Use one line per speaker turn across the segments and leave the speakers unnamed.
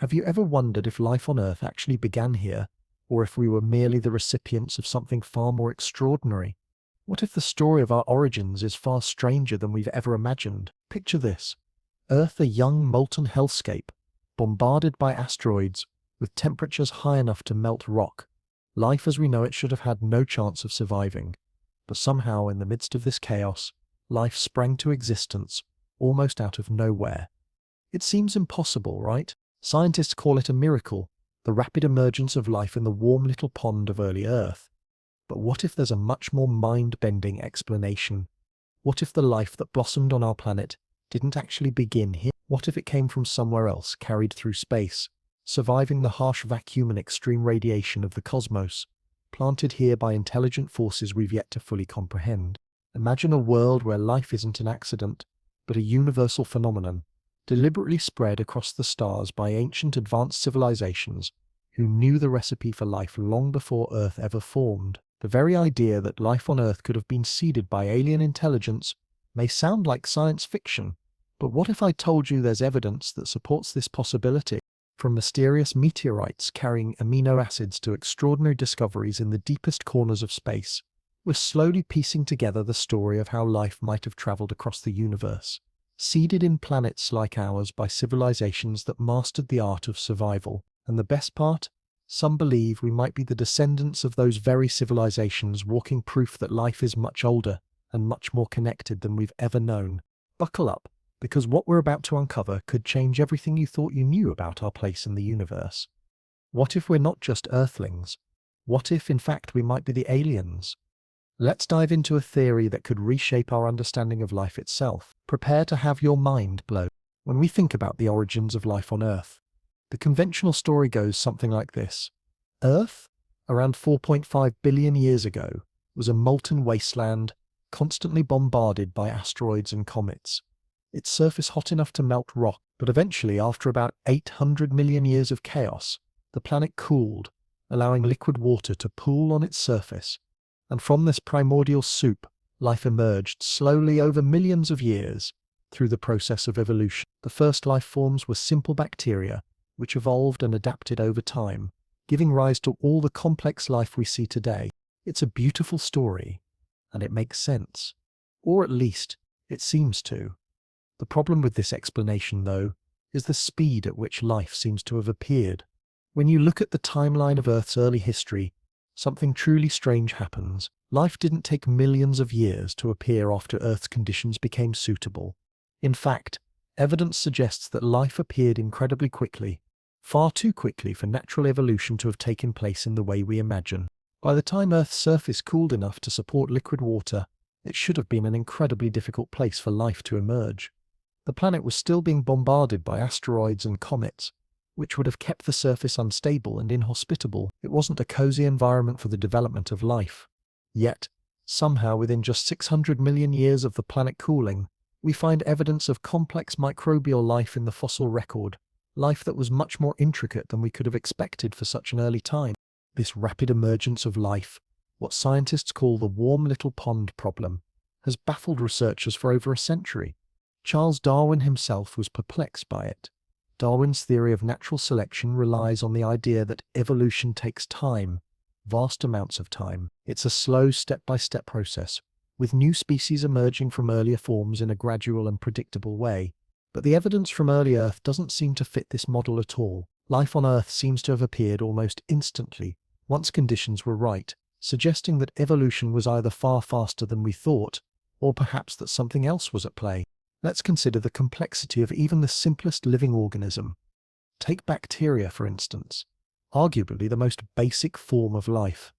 Have you ever wondered if life on Earth actually began here, or if we were merely the recipients of something far more extraordinary? What if the story of our origins is far stranger than we've ever imagined? Picture this: Earth a young molten hellscape, bombarded by asteroids, with temperatures high enough to melt rock. Life as we know it should have had no chance of surviving. But somehow, in the midst of this chaos, life sprang to existence, almost out of nowhere. It seems impossible, right? Scientists call it a miracle, the rapid emergence of life in the warm little pond of early Earth. But what if there's a much more mind-bending explanation? What if the life that blossomed on our planet didn't actually begin here? What if it came from somewhere else, carried through space, surviving the harsh vacuum and extreme radiation of the cosmos, planted here by intelligent forces we've yet to fully comprehend? Imagine a world where life isn't an accident, but a universal phenomenon, deliberately spread across the stars by ancient advanced civilizations who knew the recipe for life long before Earth ever formed. The very idea that life on Earth could have been seeded by alien intelligence may sound like science fiction, but what if I told you there's evidence that supports this possibility? From mysterious meteorites carrying amino acids to extraordinary discoveries in the deepest corners of space, we're slowly piecing together the story of how life might have traveled across the universe, seeded in planets like ours by civilizations that mastered the art of survival. And the best part? Some believe we might be the descendants of those very civilizations, walking proof that life is much older and much more connected than we've ever known. Buckle up, because what we're about to uncover could change everything you thought you knew about our place in the universe. What if we're not just Earthlings? What if, in fact, we might be the aliens? Let's dive into a theory that could reshape our understanding of life itself. Prepare to have your mind blown. When we think about the origins of life on Earth, the conventional story goes something like this. Earth, around 4.5 billion years ago, was a molten wasteland, constantly bombarded by asteroids and comets. Its surface hot enough to melt rock, but eventually, after about 800 million years of chaos, the planet cooled, allowing liquid water to pool on its surface. And from this primordial soup, life emerged slowly over millions of years through the process of evolution. The first life forms were simple bacteria, which evolved and adapted over time, giving rise to all the complex life we see today. It's a beautiful story, and it makes sense. Or at least, it seems to. The problem with this explanation, though, is the speed at which life seems to have appeared. When you look at the timeline of Earth's early history, something truly strange happens. Life didn't take millions of years to appear after Earth's conditions became suitable. In fact, evidence suggests that life appeared incredibly quickly, far too quickly for natural evolution to have taken place in the way we imagine. By the time Earth's surface cooled enough to support liquid water, it should have been an incredibly difficult place for life to emerge. The planet was still being bombarded by asteroids and comets, which would have kept the surface unstable and inhospitable. It wasn't a cozy environment for the development of life. Yet, somehow within just 600 million years of the planet cooling, we find evidence of complex microbial life in the fossil record, life that was much more intricate than we could have expected for such an early time. This rapid emergence of life, what scientists call the warm little pond problem, has baffled researchers for over a century. Charles Darwin himself was perplexed by it. Darwin's theory of natural selection relies on the idea that evolution takes time, vast amounts of time. It's a slow step-by-step process, with new species emerging from earlier forms in a gradual and predictable way. But the evidence from early Earth doesn't seem to fit this model at all. Life on Earth seems to have appeared almost instantly, once conditions were right, suggesting that evolution was either far faster than we thought, or perhaps that something else was at play. Let's consider the complexity of even the simplest living organism. Take bacteria, for instance, arguably the most basic form of life.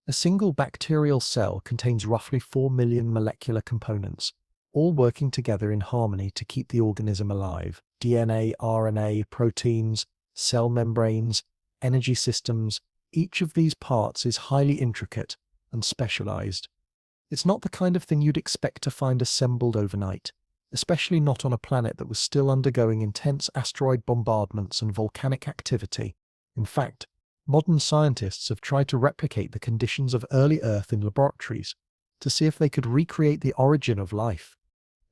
A single bacterial cell contains roughly 4 million molecular components, all working together in harmony to keep the organism alive. DNA, RNA, proteins, cell membranes, energy systems, each of these parts is highly intricate and specialized. It's not the kind of thing you'd expect to find assembled overnight, especially not on a planet that was still undergoing intense asteroid bombardments and volcanic activity. In fact, modern scientists have tried to replicate the conditions of early Earth in laboratories to see if they could recreate the origin of life.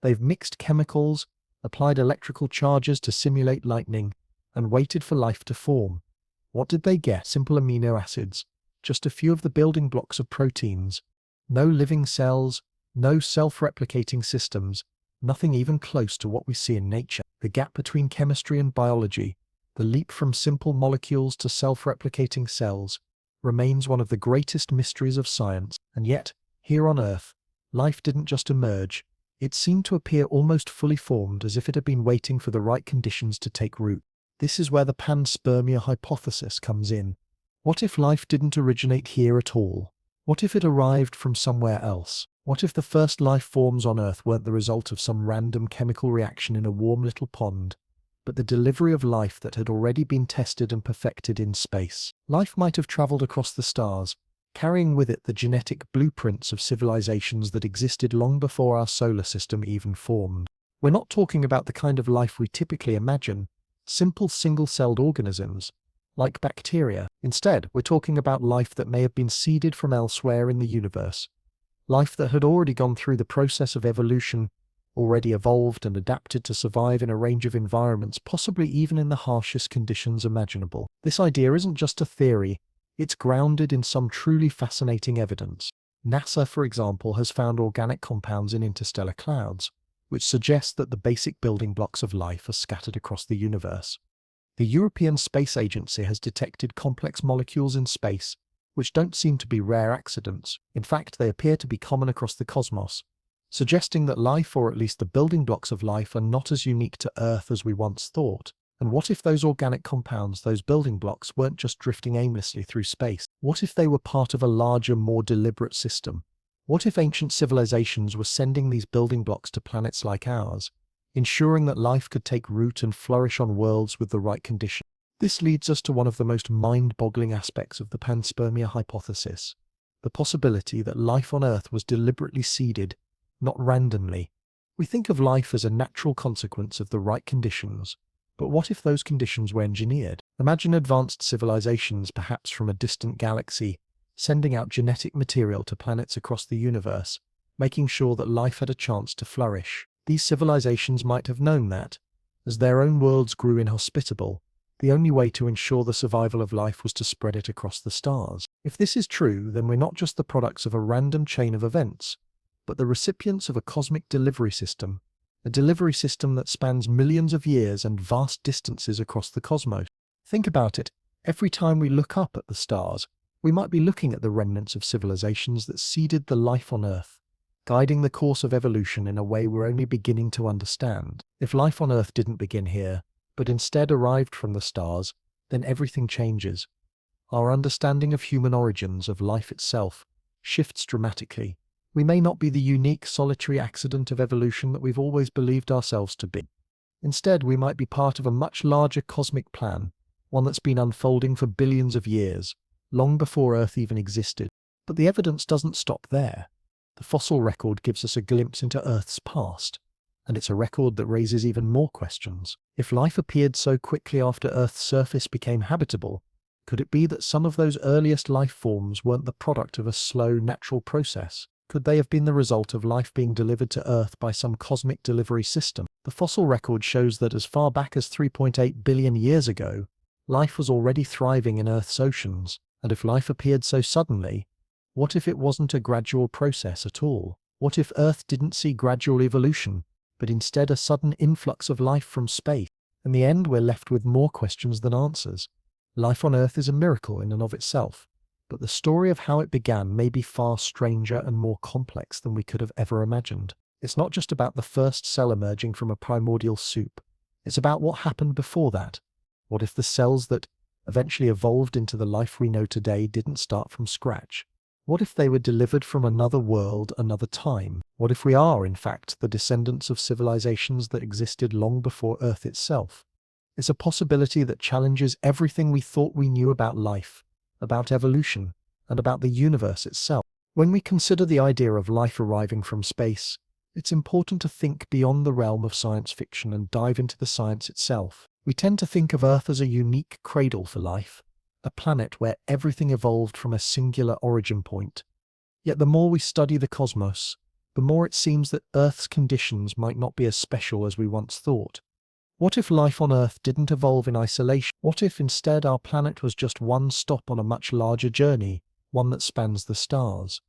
They've mixed chemicals, applied electrical charges to simulate lightning, and waited for life to form. What did they get? Simple amino acids, just a few of the building blocks of proteins. No living cells, no self-replicating systems, nothing even close to what we see in nature. The gap between chemistry and biology, the leap from simple molecules to self-replicating cells, remains one of the greatest mysteries of science. And yet, here on Earth, life didn't just emerge, it seemed to appear almost fully formed, as if it had been waiting for the right conditions to take root. This is where the Panspermia hypothesis comes in. What if life didn't originate here at all? What if it arrived from somewhere else? What if the first life forms on Earth weren't the result of some random chemical reaction in a warm little pond, but the delivery of life that had already been tested and perfected in space? Life might have traveled across the stars, carrying with it the genetic blueprints of civilizations that existed long before our solar system even formed. We're not talking about the kind of life we typically imagine, simple single-celled organisms, like bacteria. Instead, we're talking about life that may have been seeded from elsewhere in the universe. Life that had already gone through the process of evolution, already evolved and adapted to survive in a range of environments, possibly even in the harshest conditions imaginable. This idea isn't just a theory, it's grounded in some truly fascinating evidence. NASA, for example, has found organic compounds in interstellar clouds, which suggests that the basic building blocks of life are scattered across the universe. The European Space Agency has detected complex molecules in space, which don't seem to be rare accidents. In fact, they appear to be common across the cosmos, suggesting that life, or at least the building blocks of life, are not as unique to Earth as we once thought. And what if those organic compounds, those building blocks, weren't just drifting aimlessly through space? What if they were part of a larger, more deliberate system? What if ancient civilizations were sending these building blocks to planets like ours, ensuring that life could take root and flourish on worlds with the right conditions? This leads us to one of the most mind-boggling aspects of the Panspermia hypothesis, the possibility that life on Earth was deliberately seeded, not randomly. We think of life as a natural consequence of the right conditions, but what if those conditions were engineered? Imagine advanced civilizations, perhaps from a distant galaxy, sending out genetic material to planets across the universe, making sure that life had a chance to flourish. These civilizations might have known that, as their own worlds grew inhospitable, the only way to ensure the survival of life was to spread it across the stars. If this is true, then we're not just the products of a random chain of events, but the recipients of a cosmic delivery system, a delivery system that spans millions of years and vast distances across the cosmos. Think about it. Every time we look up at the stars, we might be looking at the remnants of civilizations that seeded the life on Earth, guiding the course of evolution in a way we're only beginning to understand. If life on Earth didn't begin here, but instead arrived from the stars, then everything changes. Our understanding of human origins, of life itself, shifts dramatically. We may not be the unique, solitary accident of evolution that we've always believed ourselves to be. Instead, we might be part of a much larger cosmic plan, one that's been unfolding for billions of years, long before Earth even existed. But the evidence doesn't stop there. The fossil record gives us a glimpse into Earth's past, and it's a record that raises even more questions. If life appeared so quickly after Earth's surface became habitable, could it be that some of those earliest life forms weren't the product of a slow, natural process? Could they have been the result of life being delivered to Earth by some cosmic delivery system? The fossil record shows that as far back as 3.8 billion years ago, life was already thriving in Earth's oceans. And if life appeared so suddenly, what if it wasn't a gradual process at all? What if Earth didn't see gradual evolution, but instead a sudden influx of life from space? In the end, we're left with more questions than answers. Life on Earth is a miracle in and of itself, but the story of how it began may be far stranger and more complex than we could have ever imagined. It's not just about the first cell emerging from a primordial soup. It's about what happened before that. What if the cells that eventually evolved into the life we know today didn't start from scratch? What if they were delivered from another world, another time? What if we are, in fact, the descendants of civilizations that existed long before Earth itself? It's a possibility that challenges everything we thought we knew about life, about evolution, and about the universe itself. When we consider the idea of life arriving from space, it's important to think beyond the realm of science fiction and dive into the science itself. We tend to think of Earth as a unique cradle for life, a planet where everything evolved from a singular origin point. Yet the more we study the cosmos, the more it seems that Earth's conditions might not be as special as we once thought. What if life on Earth didn't evolve in isolation? What if instead our planet was just one stop on a much larger journey, one that spans the stars?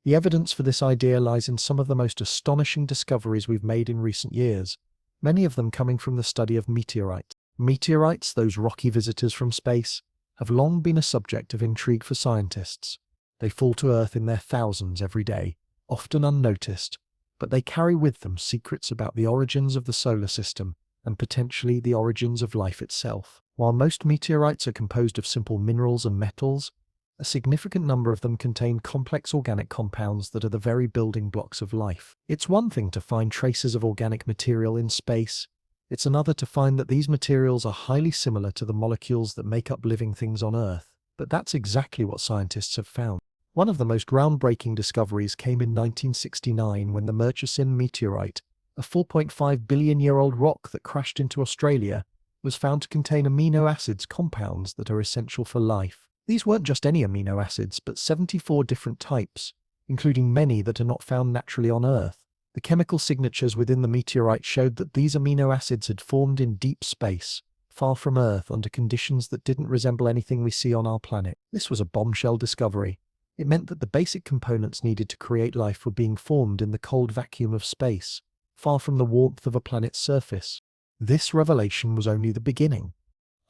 The evidence for this idea lies in some of the most astonishing discoveries we've made in recent years, many of them coming from the study of meteorites. Meteorites, those rocky visitors from space, have long been a subject of intrigue for scientists. They fall to Earth in their thousands every day, often unnoticed, but they carry with them secrets about the origins of the solar system and potentially the origins of life itself. While most meteorites are composed of simple minerals and metals, a significant number of them contain complex organic compounds that are the very building blocks of life. It's one thing to find traces of organic material in space. It's another to find that these materials are highly similar to the molecules that make up living things on Earth. But that's exactly what scientists have found. One of the most groundbreaking discoveries came in 1969 when the Murchison meteorite, a 4.5 billion-year-old rock that crashed into Australia, was found to contain amino acids compounds that are essential for life. These weren't just any amino acids, but 74 different types, including many that are not found naturally on Earth. The chemical signatures within the meteorite showed that these amino acids had formed in deep space, far from Earth, under conditions that didn't resemble anything we see on our planet. This was a bombshell discovery. It meant that the basic components needed to create life were being formed in the cold vacuum of space, far from the warmth of a planet's surface. This revelation was only the beginning.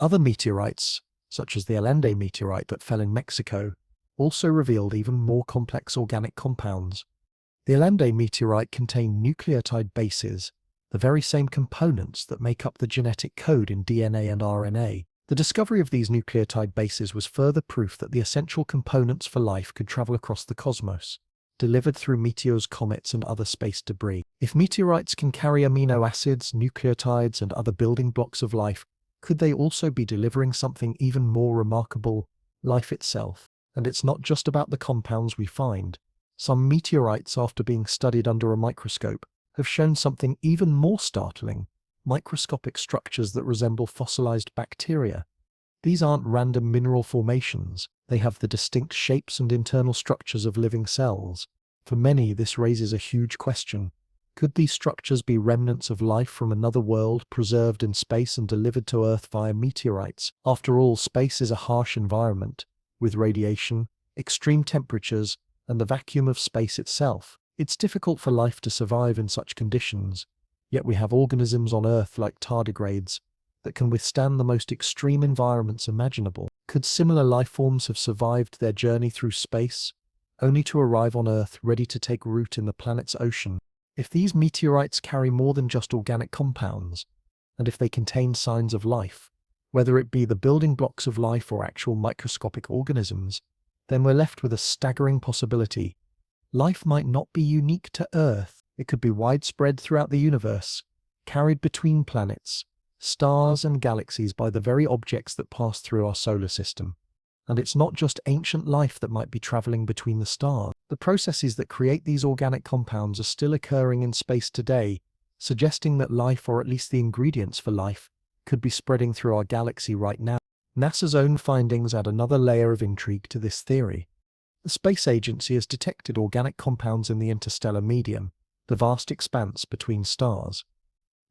Other meteorites, such as the Allende meteorite that fell in Mexico, also revealed even more complex organic compounds. The Allende meteorite contained nucleotide bases, the very same components that make up the genetic code in DNA and RNA. The discovery of these nucleotide bases was further proof that the essential components for life could travel across the cosmos, delivered through meteors, comets, and other space debris. If meteorites can carry amino acids, nucleotides, and other building blocks of life, could they also be delivering something even more remarkable, life itself? And it's not just about the compounds we find. Some meteorites, after being studied under a microscope, have shown something even more startling: microscopic structures that resemble fossilized bacteria. These aren't random mineral formations. They have the distinct shapes and internal structures of living cells. For many, this raises a huge question. Could these structures be remnants of life from another world, preserved in space and delivered to Earth via meteorites? After all, space is a harsh environment, with radiation, extreme temperatures, and the vacuum of space itself. It's difficult for life to survive in such conditions, yet we have organisms on Earth like tardigrades that can withstand the most extreme environments imaginable. Could similar life forms have survived their journey through space, only to arrive on Earth ready to take root in the planet's ocean? If these meteorites carry more than just organic compounds, and if they contain signs of life, whether it be the building blocks of life or actual microscopic organisms, then we're left with a staggering possibility. Life might not be unique to Earth. It could be widespread throughout the universe, carried between planets, stars, and galaxies by the very objects that pass through our solar system. And it's not just ancient life that might be traveling between the stars. The processes that create these organic compounds are still occurring in space today, suggesting that life, or at least the ingredients for life, could be spreading through our galaxy right now. NASA's own findings add another layer of intrigue to this theory. The space agency has detected organic compounds in the interstellar medium, the vast expanse between stars.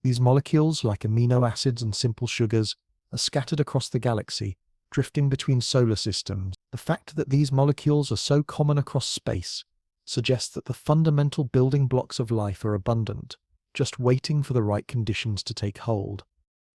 These molecules, like amino acids and simple sugars, are scattered across the galaxy, drifting between solar systems. The fact that these molecules are so common across space suggests that the fundamental building blocks of life are abundant, just waiting for the right conditions to take hold.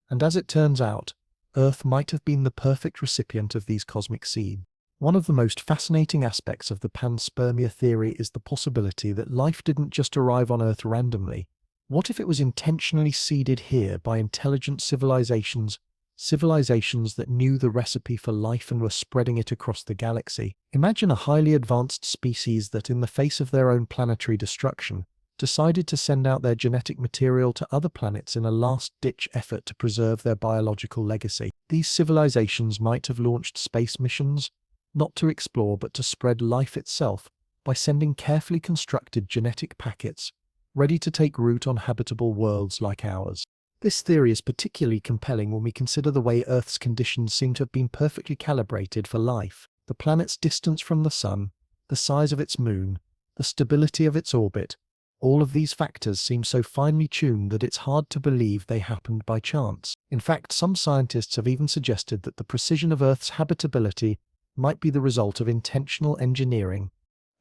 And as it turns out, Earth might have been the perfect recipient of these cosmic seeds. One of the most fascinating aspects of the Panspermia theory is the possibility that life didn't just arrive on Earth randomly. What if it was intentionally seeded here by intelligent civilizations that knew the recipe for life and were spreading it across the galaxy? Imagine a highly advanced species that, in the face of their own planetary destruction, decided to send out their genetic material to other planets in a last-ditch effort to preserve their biological legacy. These civilizations might have launched space missions, not to explore but to spread life itself, by sending carefully constructed genetic packets, ready to take root on habitable worlds like ours. This theory is particularly compelling when we consider the way Earth's conditions seem to have been perfectly calibrated for life. The planet's distance from the Sun, the size of its moon, the stability of its orbit, All of these factors seem so finely tuned that it's hard to believe they happened by chance. In fact, some scientists have even suggested that the precision of Earth's habitability might be the result of intentional engineering.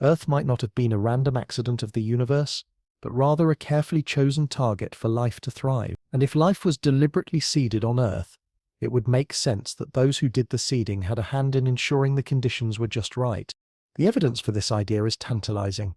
Earth might not have been a random accident of the universe, but rather a carefully chosen target for life to thrive. And if life was deliberately seeded on Earth, it would make sense that those who did the seeding had a hand in ensuring the conditions were just right. The evidence for this idea is tantalizing.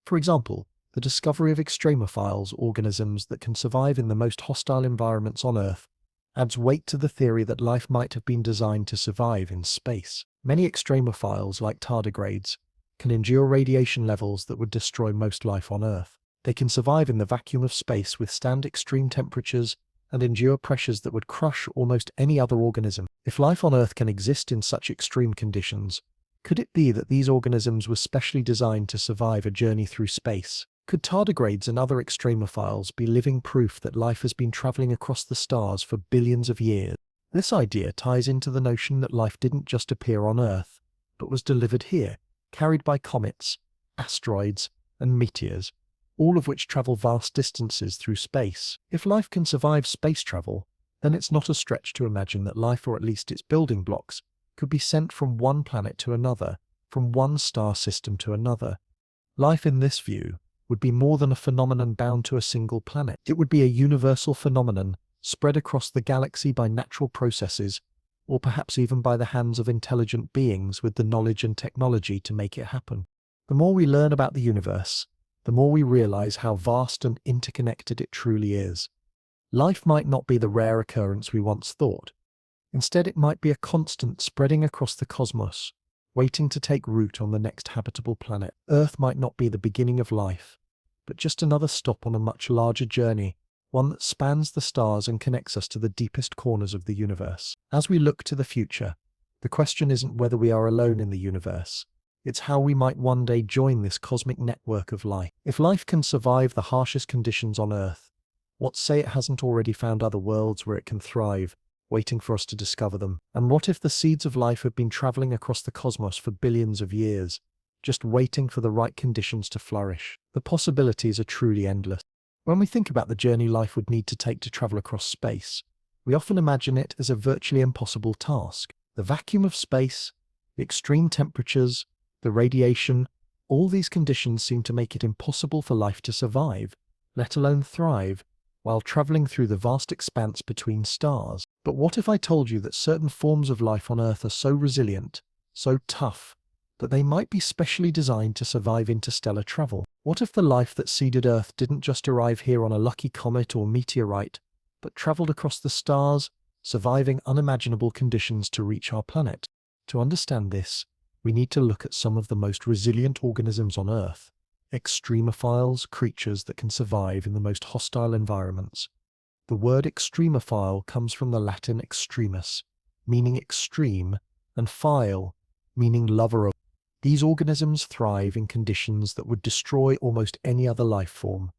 For example, the discovery of extremophiles, organisms that can survive in the most hostile environments on Earth, adds weight to the theory that life might have been designed to survive in space. Many extremophiles, like tardigrades, can endure radiation levels that would destroy most life on Earth. They can survive in the vacuum of space, withstand extreme temperatures, and endure pressures that would crush almost any other organism. If life on Earth can exist in such extreme conditions, could it be that these organisms were specially designed to survive a journey through space? Could tardigrades and other extremophiles be living proof that life has been traveling across the stars for billions of years? This idea ties into the notion that life didn't just appear on Earth, but was delivered here, carried by comets, asteroids, and meteors, all of which travel vast distances through space. If life can survive space travel, then it's not a stretch to imagine that life, or at least its building blocks, could be sent from one planet to another, from one star system to another. Life in this view would be more than a phenomenon bound to a single planet. It would be a universal phenomenon, spread across the galaxy by natural processes, or perhaps even by the hands of intelligent beings with the knowledge and technology to make it happen. The more we learn about the universe, the more we realize how vast and interconnected it truly is. Life might not be the rare occurrence we once thought. Instead, it might be a constant spreading across the cosmos, waiting to take root on the next habitable planet. Earth might not be the beginning of life, but just another stop on a much larger journey, one that spans the stars and connects us to the deepest corners of the universe. As we look to the future, the question isn't whether we are alone in the universe. It's how we might one day join this cosmic network of life. If life can survive the harshest conditions on Earth, what say it hasn't already found other worlds where it can thrive, waiting for us to discover them? And what if the seeds of life have been traveling across the cosmos for billions of years, just waiting for the right conditions to flourish? The possibilities are truly endless. When we think about the journey life would need to take to travel across space, we often imagine it as a virtually impossible task. The vacuum of space, the extreme temperatures, the radiation, all these conditions seem to make it impossible for life to survive, let alone thrive, while traveling through the vast expanse between stars. But what if I told you that certain forms of life on Earth are so resilient, so tough, that they might be specially designed to survive interstellar travel? What if the life that seeded Earth didn't just arrive here on a lucky comet or meteorite, but traveled across the stars, surviving unimaginable conditions to reach our planet? To understand this, we need to look at some of the most resilient organisms on Earth, extremophiles, creatures that can survive in the most hostile environments. The word extremophile comes from the Latin extremus, meaning extreme, and phile, meaning lover of. These organisms thrive in conditions that would destroy almost any other life form.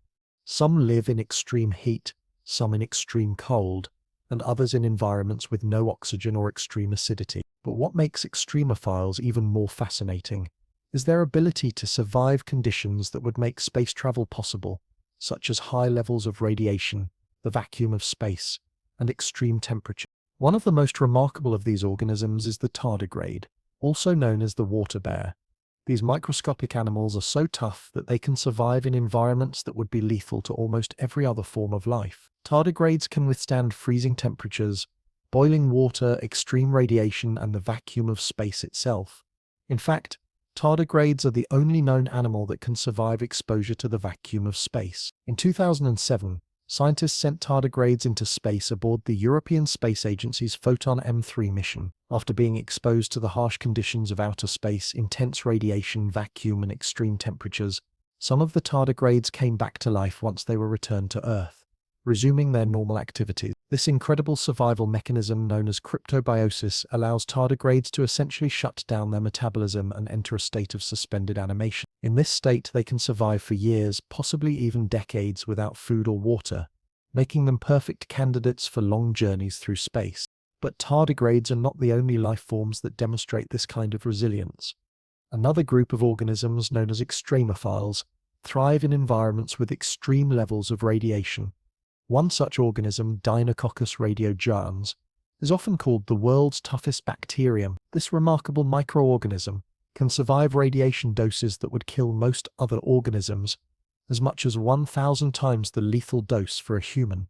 Some live in extreme heat, some in extreme cold, and others in environments with no oxygen or extreme acidity. But what makes extremophiles even more fascinating is their ability to survive conditions that would make space travel possible, such as high levels of radiation, the vacuum of space, and extreme temperature. One of the most remarkable of these organisms is the tardigrade, also known as the water bear. These microscopic animals are so tough that they can survive in environments that would be lethal to almost every other form of life. Tardigrades can withstand freezing temperatures, boiling water, extreme radiation, and the vacuum of space itself. In fact, tardigrades are the only known animal that can survive exposure to the vacuum of space. In 2007, scientists sent tardigrades into space aboard the European Space Agency's Photon M3 mission. After being exposed to the harsh conditions of outer space, intense radiation, vacuum, and extreme temperatures, some of the tardigrades came back to life once they were returned to Earth, resuming their normal activities. This incredible survival mechanism, known as cryptobiosis, allows tardigrades to essentially shut down their metabolism and enter a state of suspended animation. In this state, they can survive for years, possibly even decades, without food or water, making them perfect candidates for long journeys through space. But tardigrades are not the only life forms that demonstrate this kind of resilience. Another group of organisms, known as extremophiles, thrive in environments with extreme levels of radiation. One such organism, Deinococcus radiogerans, is often called the world's toughest bacterium. This remarkable microorganism can survive radiation doses that would kill most other organisms, as much as 1,000 times the lethal dose for a human.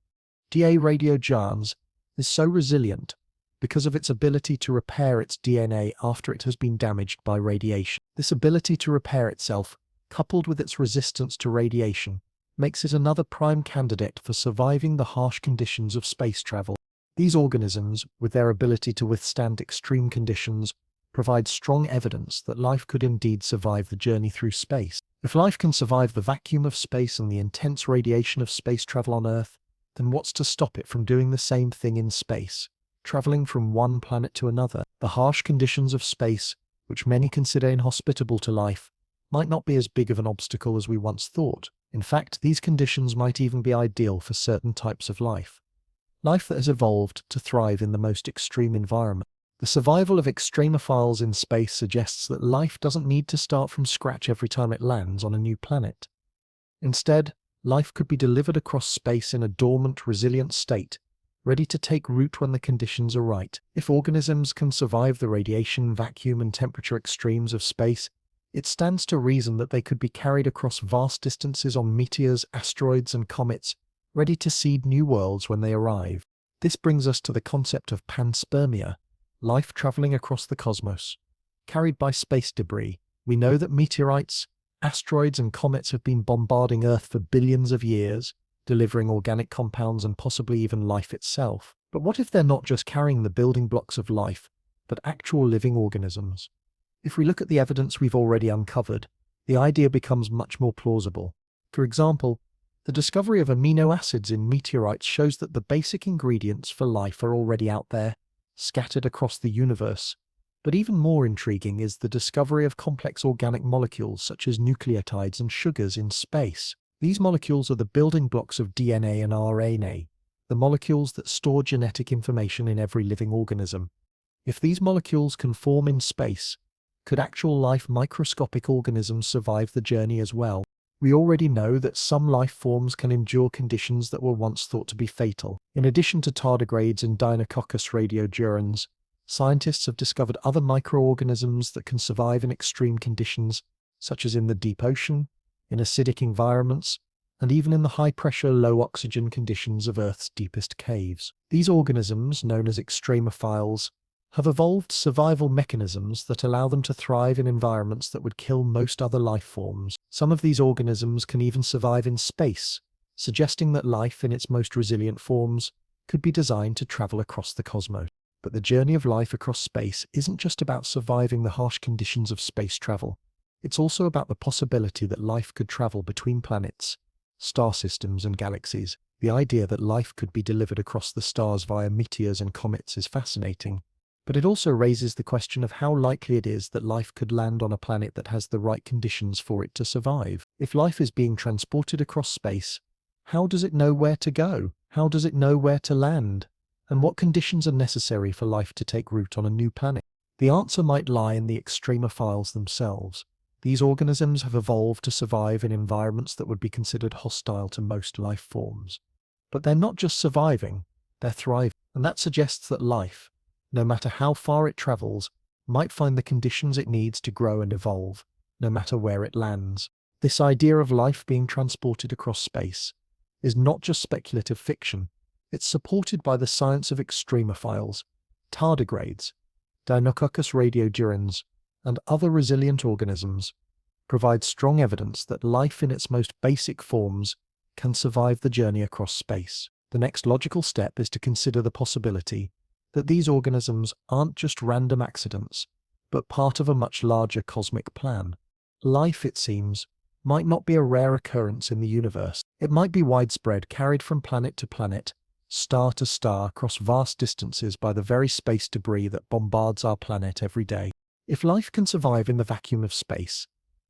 DA radiogerans is so resilient because of its ability to repair its DNA after it has been damaged by radiation. This ability to repair itself, coupled with its resistance to radiation, makes it another prime candidate for surviving the harsh conditions of space travel. These organisms, with their ability to withstand extreme conditions, provide strong evidence that life could indeed survive the journey through space. If life can survive the vacuum of space and the intense radiation of space travel on Earth, then what's to stop it from doing the same thing in space, traveling from one planet to another? The harsh conditions of space, which many consider inhospitable to life, might not be as big of an obstacle as we once thought. In fact, these conditions might even be ideal for certain types of life. Life that has evolved to thrive in the most extreme environment. The survival of extremophiles in space suggests that life doesn't need to start from scratch every time it lands on a new planet. Instead, life could be delivered across space in a dormant, resilient state, ready to take root when the conditions are right. If organisms can survive the radiation, vacuum, and temperature extremes of space, it stands to reason that they could be carried across vast distances on meteors, asteroids, and comets, ready to seed new worlds when they arrive. This brings us to the concept of panspermia, life traveling across the cosmos, carried by space debris. We know that meteorites, asteroids, and comets have been bombarding Earth for billions of years, delivering organic compounds and possibly even life itself. But what if they're not just carrying the building blocks of life, but actual living organisms? If we look at the evidence we've already uncovered, the idea becomes much more plausible. For example, the discovery of amino acids in meteorites shows that the basic ingredients for life are already out there, scattered across the universe. But even more intriguing is the discovery of complex organic molecules such as nucleotides and sugars in space. These molecules are the building blocks of DNA and RNA, the molecules that store genetic information in every living organism. If these molecules can form in space, could actual life microscopic organisms survive the journey as well? We already know that some life forms can endure conditions that were once thought to be fatal. In addition to tardigrades and Deinococcus radiogerans, scientists have discovered other microorganisms that can survive in extreme conditions, such as in the deep ocean, in acidic environments, and even in the high-pressure, low-oxygen conditions of Earth's deepest caves. These organisms, known as extremophiles, have evolved survival mechanisms that allow them to thrive in environments that would kill most other life forms. Some of these organisms can even survive in space, suggesting that life in its most resilient forms could be designed to travel across the cosmos. But the journey of life across space isn't just about surviving the harsh conditions of space travel. It's also about the possibility that life could travel between planets, star systems, and galaxies. The idea that life could be delivered across the stars via meteors and comets is fascinating. But it also raises the question of how likely it is that life could land on a planet that has the right conditions for it to survive. If life is being transported across space, how does it know where to go? How does it know where to land? And what conditions are necessary for life to take root on a new planet? The answer might lie in the extremophiles themselves. These organisms have evolved to survive in environments that would be considered hostile to most life forms. But they're not just surviving, they're thriving. And that suggests that life, no matter how far it travels, might find the conditions it needs to grow and evolve, no matter where it lands. This idea of life being transported across space is not just speculative fiction. It's supported by the science of extremophiles, tardigrades, Deinococcus radiogerans, and other resilient organisms, provide strong evidence that life in its most basic forms can survive the journey across space. The next logical step is to consider the possibility that these organisms aren't just random accidents, but part of a much larger cosmic plan. Life, it seems, might not be a rare occurrence in the universe. It might be widespread, carried from planet to planet, star to star, across vast distances by the very space debris that bombards our planet every day. If life can survive in the vacuum of space,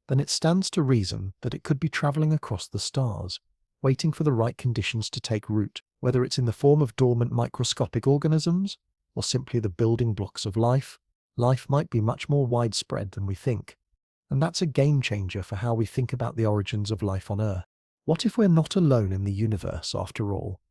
then it stands to reason that it could be traveling across the stars, waiting for the right conditions to take root, whether it's in the form of dormant microscopic organisms, or simply the building blocks of life. Life might be much more widespread than we think. And that's a game changer for how we think about the origins of life on Earth. What if we're not alone in the universe after all?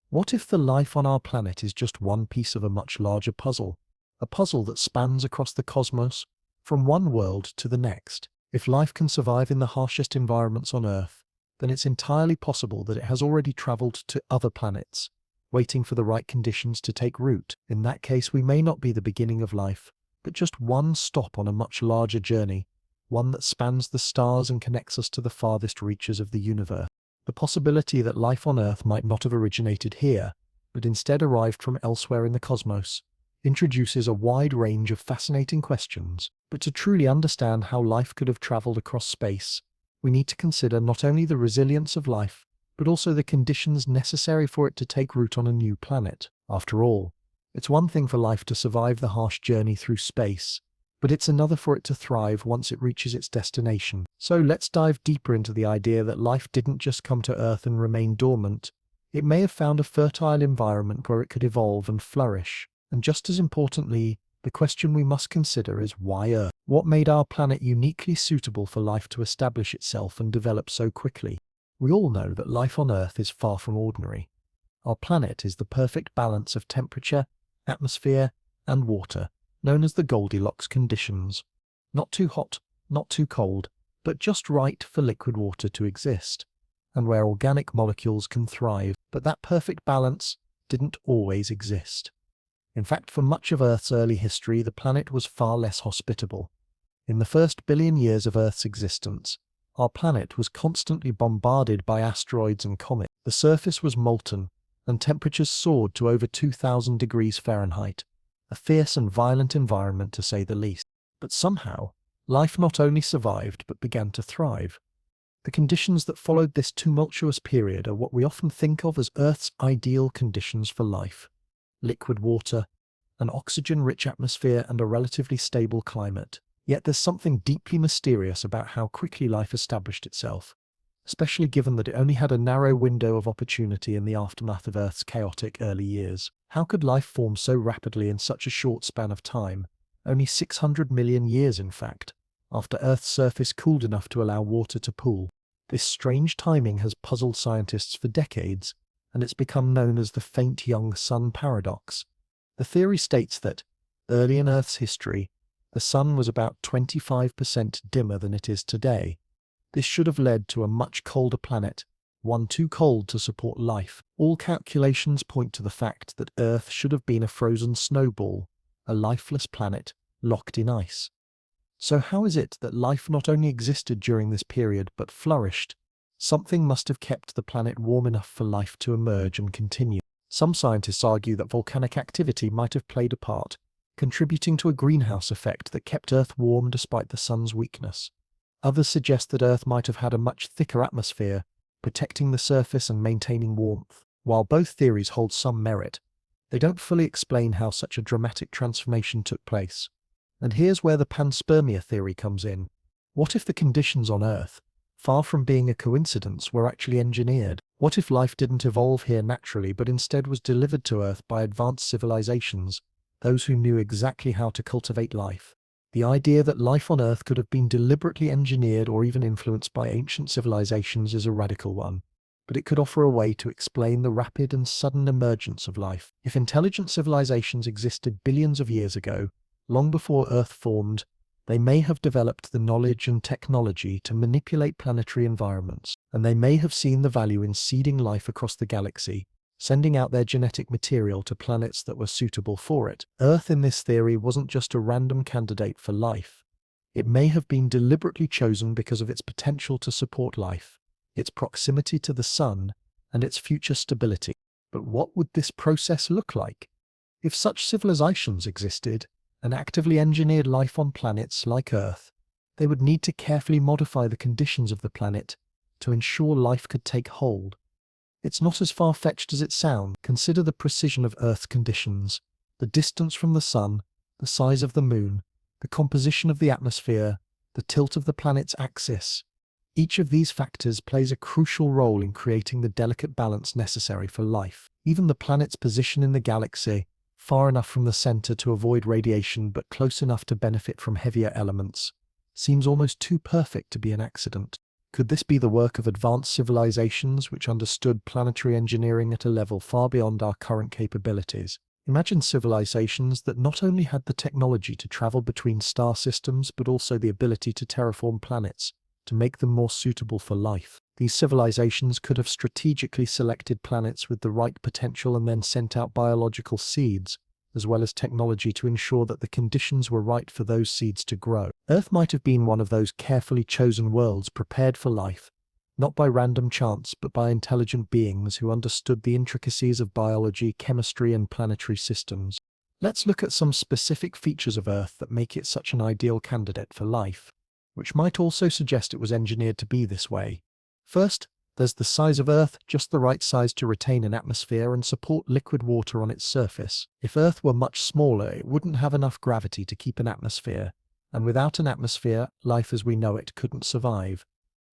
What if the life on our planet is just one piece of a much larger puzzle? A puzzle that spans across the cosmos, from one world to the next. If life can survive in the harshest environments on Earth, then it's entirely possible that it has already traveled to other planets, waiting for the right conditions to take root. In that case, we may not be the beginning of life, but just one stop on a much larger journey, one that spans the stars and connects us to the farthest reaches of the universe. The possibility that life on Earth might not have originated here, but instead arrived from elsewhere in the cosmos, introduces a wide range of fascinating questions. But to truly understand how life could have traveled across space, we need to consider not only the resilience of life, but also the conditions necessary for it to take root on a new planet. After all, it's one thing for life to survive the harsh journey through space, but it's another for it to thrive once it reaches its destination. So let's dive deeper into the idea that life didn't just come to Earth and remain dormant. It may have found a fertile environment where it could evolve and flourish. And just as importantly, the question we must consider is why Earth? What made our planet uniquely suitable for life to establish itself and develop so quickly? We all know that life on Earth is far from ordinary. Our planet is the perfect balance of temperature, atmosphere, and water, known as the Goldilocks conditions. Not too hot, not too cold, but just right for liquid water to exist, and where organic molecules can thrive. But that perfect balance didn't always exist. In fact, for much of Earth's early history, the planet was far less hospitable. In the first billion years of Earth's existence, our planet was constantly bombarded by asteroids and comets. The surface was molten, and temperatures soared to over 2,000 degrees Fahrenheit. A fierce and violent environment, to say the least. But somehow, life not only survived but began to thrive. The conditions that followed this tumultuous period are what we often think of as Earth's ideal conditions for life. Liquid water, an oxygen-rich atmosphere, and a relatively stable climate. Yet there's something deeply mysterious about how quickly life established itself, especially given that it only had a narrow window of opportunity in the aftermath of Earth's chaotic early years. How could life form so rapidly in such a short span of time, only 600 million years in fact, after Earth's surface cooled enough to allow water to pool? This strange timing has puzzled scientists for decades, and it's become known as the faint young sun paradox. The theory states that, early in Earth's history, the sun was about 25% dimmer than it is today. This should have led to a much colder planet, one too cold to support life. All calculations point to the fact that Earth should have been a frozen snowball, a lifeless planet, locked in ice. So how is it that life not only existed during this period but flourished? Something must have kept the planet warm enough for life to emerge and continue. Some scientists argue that volcanic activity might have played a part, contributing to a greenhouse effect that kept Earth warm despite the sun's weakness. Others suggest that Earth might have had a much thicker atmosphere, protecting the surface and maintaining warmth. While both theories hold some merit, they don't fully explain how such a dramatic transformation took place. And here's where the Panspermia theory comes in. What if the conditions on Earth, far from being a coincidence, were actually engineered? What if life didn't evolve here naturally but instead was delivered to Earth by advanced civilizations, those who knew exactly how to cultivate life? The idea that life on Earth could have been deliberately engineered or even influenced by ancient civilizations is a radical one, but it could offer a way to explain the rapid and sudden emergence of life. If intelligent civilizations existed billions of years ago, long before Earth formed, they may have developed the knowledge and technology to manipulate planetary environments, and they may have seen the value in seeding life across the galaxy, sending out their genetic material to planets that were suitable for it. Earth in this theory wasn't just a random candidate for life. It may have been deliberately chosen because of its potential to support life, its proximity to the sun, and its future stability. But what would this process look like? If such civilizations existed, and actively engineered life on planets like Earth, they would need to carefully modify the conditions of the planet to ensure life could take hold. It's not as far-fetched as it sounds. Consider the precision of Earth's conditions, the distance from the sun, the size of the moon, the composition of the atmosphere, the tilt of the planet's axis. Each of these factors plays a crucial role in creating the delicate balance necessary for life. Even the planet's position in the galaxy, far enough from the center to avoid radiation but close enough to benefit from heavier elements, seems almost too perfect to be an accident. Could this be the work of advanced civilizations which understood planetary engineering at a level far beyond our current capabilities? Imagine civilizations that not only had the technology to travel between star systems but also the ability to terraform planets, to make them more suitable for life. These civilizations could have strategically selected planets with the right potential and then sent out biological seeds, as well as technology to ensure that the conditions were right for those seeds to grow. Earth might have been one of those carefully chosen worlds prepared for life, not by random chance but by intelligent beings who understood the intricacies of biology, chemistry, and planetary systems. Let's look at some specific features of Earth that make it such an ideal candidate for life, which might also suggest it was engineered to be this way. First, there's the size of Earth, just the right size to retain an atmosphere and support liquid water on its surface. If Earth were much smaller, it wouldn't have enough gravity to keep an atmosphere, and without an atmosphere, life as we know it couldn't survive.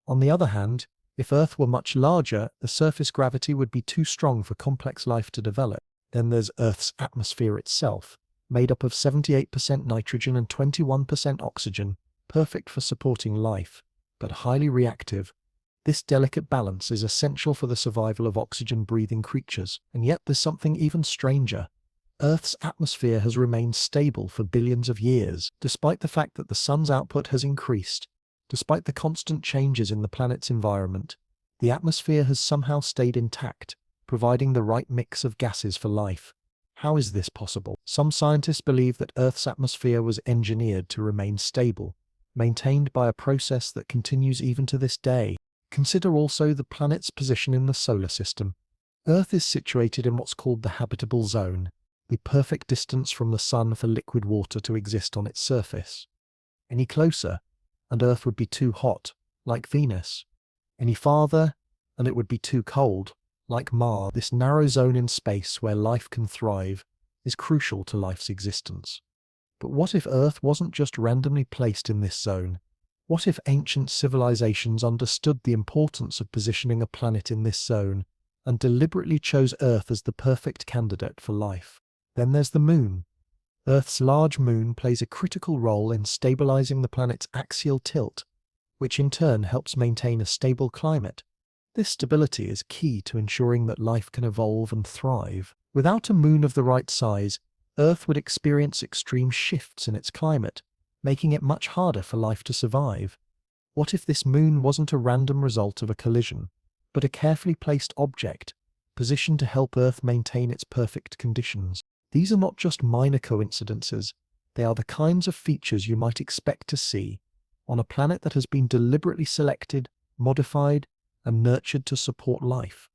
On the other hand, if Earth were much larger, the surface gravity would be too strong for complex life to develop. Then there's Earth's atmosphere itself, made up of 78% nitrogen and 21% oxygen, perfect for supporting life, but highly reactive. This delicate balance is essential for the survival of oxygen-breathing creatures, and yet there's something even stranger. Earth's atmosphere has remained stable for billions of years, despite the fact that the sun's output has increased. Despite the constant changes in the planet's environment, the atmosphere has somehow stayed intact, providing the right mix of gases for life. How is this possible? Some scientists believe that Earth's atmosphere was engineered to remain stable, maintained by a process that continues even to this day. Consider also the planet's position in the solar system. Earth is situated in what's called the habitable zone, the perfect distance from the sun for liquid water to exist on its surface. Any closer, and Earth would be too hot, like Venus. Any farther, and it would be too cold, like Mars. This narrow zone in space where life can thrive is crucial to life's existence. But what if Earth wasn't just randomly placed in this zone? What if ancient civilizations understood the importance of positioning a planet in this zone and deliberately chose Earth as the perfect candidate for life? Then there's the Moon. Earth's large moon plays a critical role in stabilizing the planet's axial tilt, which in turn helps maintain a stable climate. This stability is key to ensuring that life can evolve and thrive. Without a moon of the right size, Earth would experience extreme shifts in its climate, making it much harder for life to survive. What if this moon wasn't a random result of a collision, but a carefully placed object, positioned to help Earth maintain its perfect conditions? These are not just minor coincidences, they are the kinds of features you might expect to see on a planet that has been deliberately selected, modified, and nurtured to support life.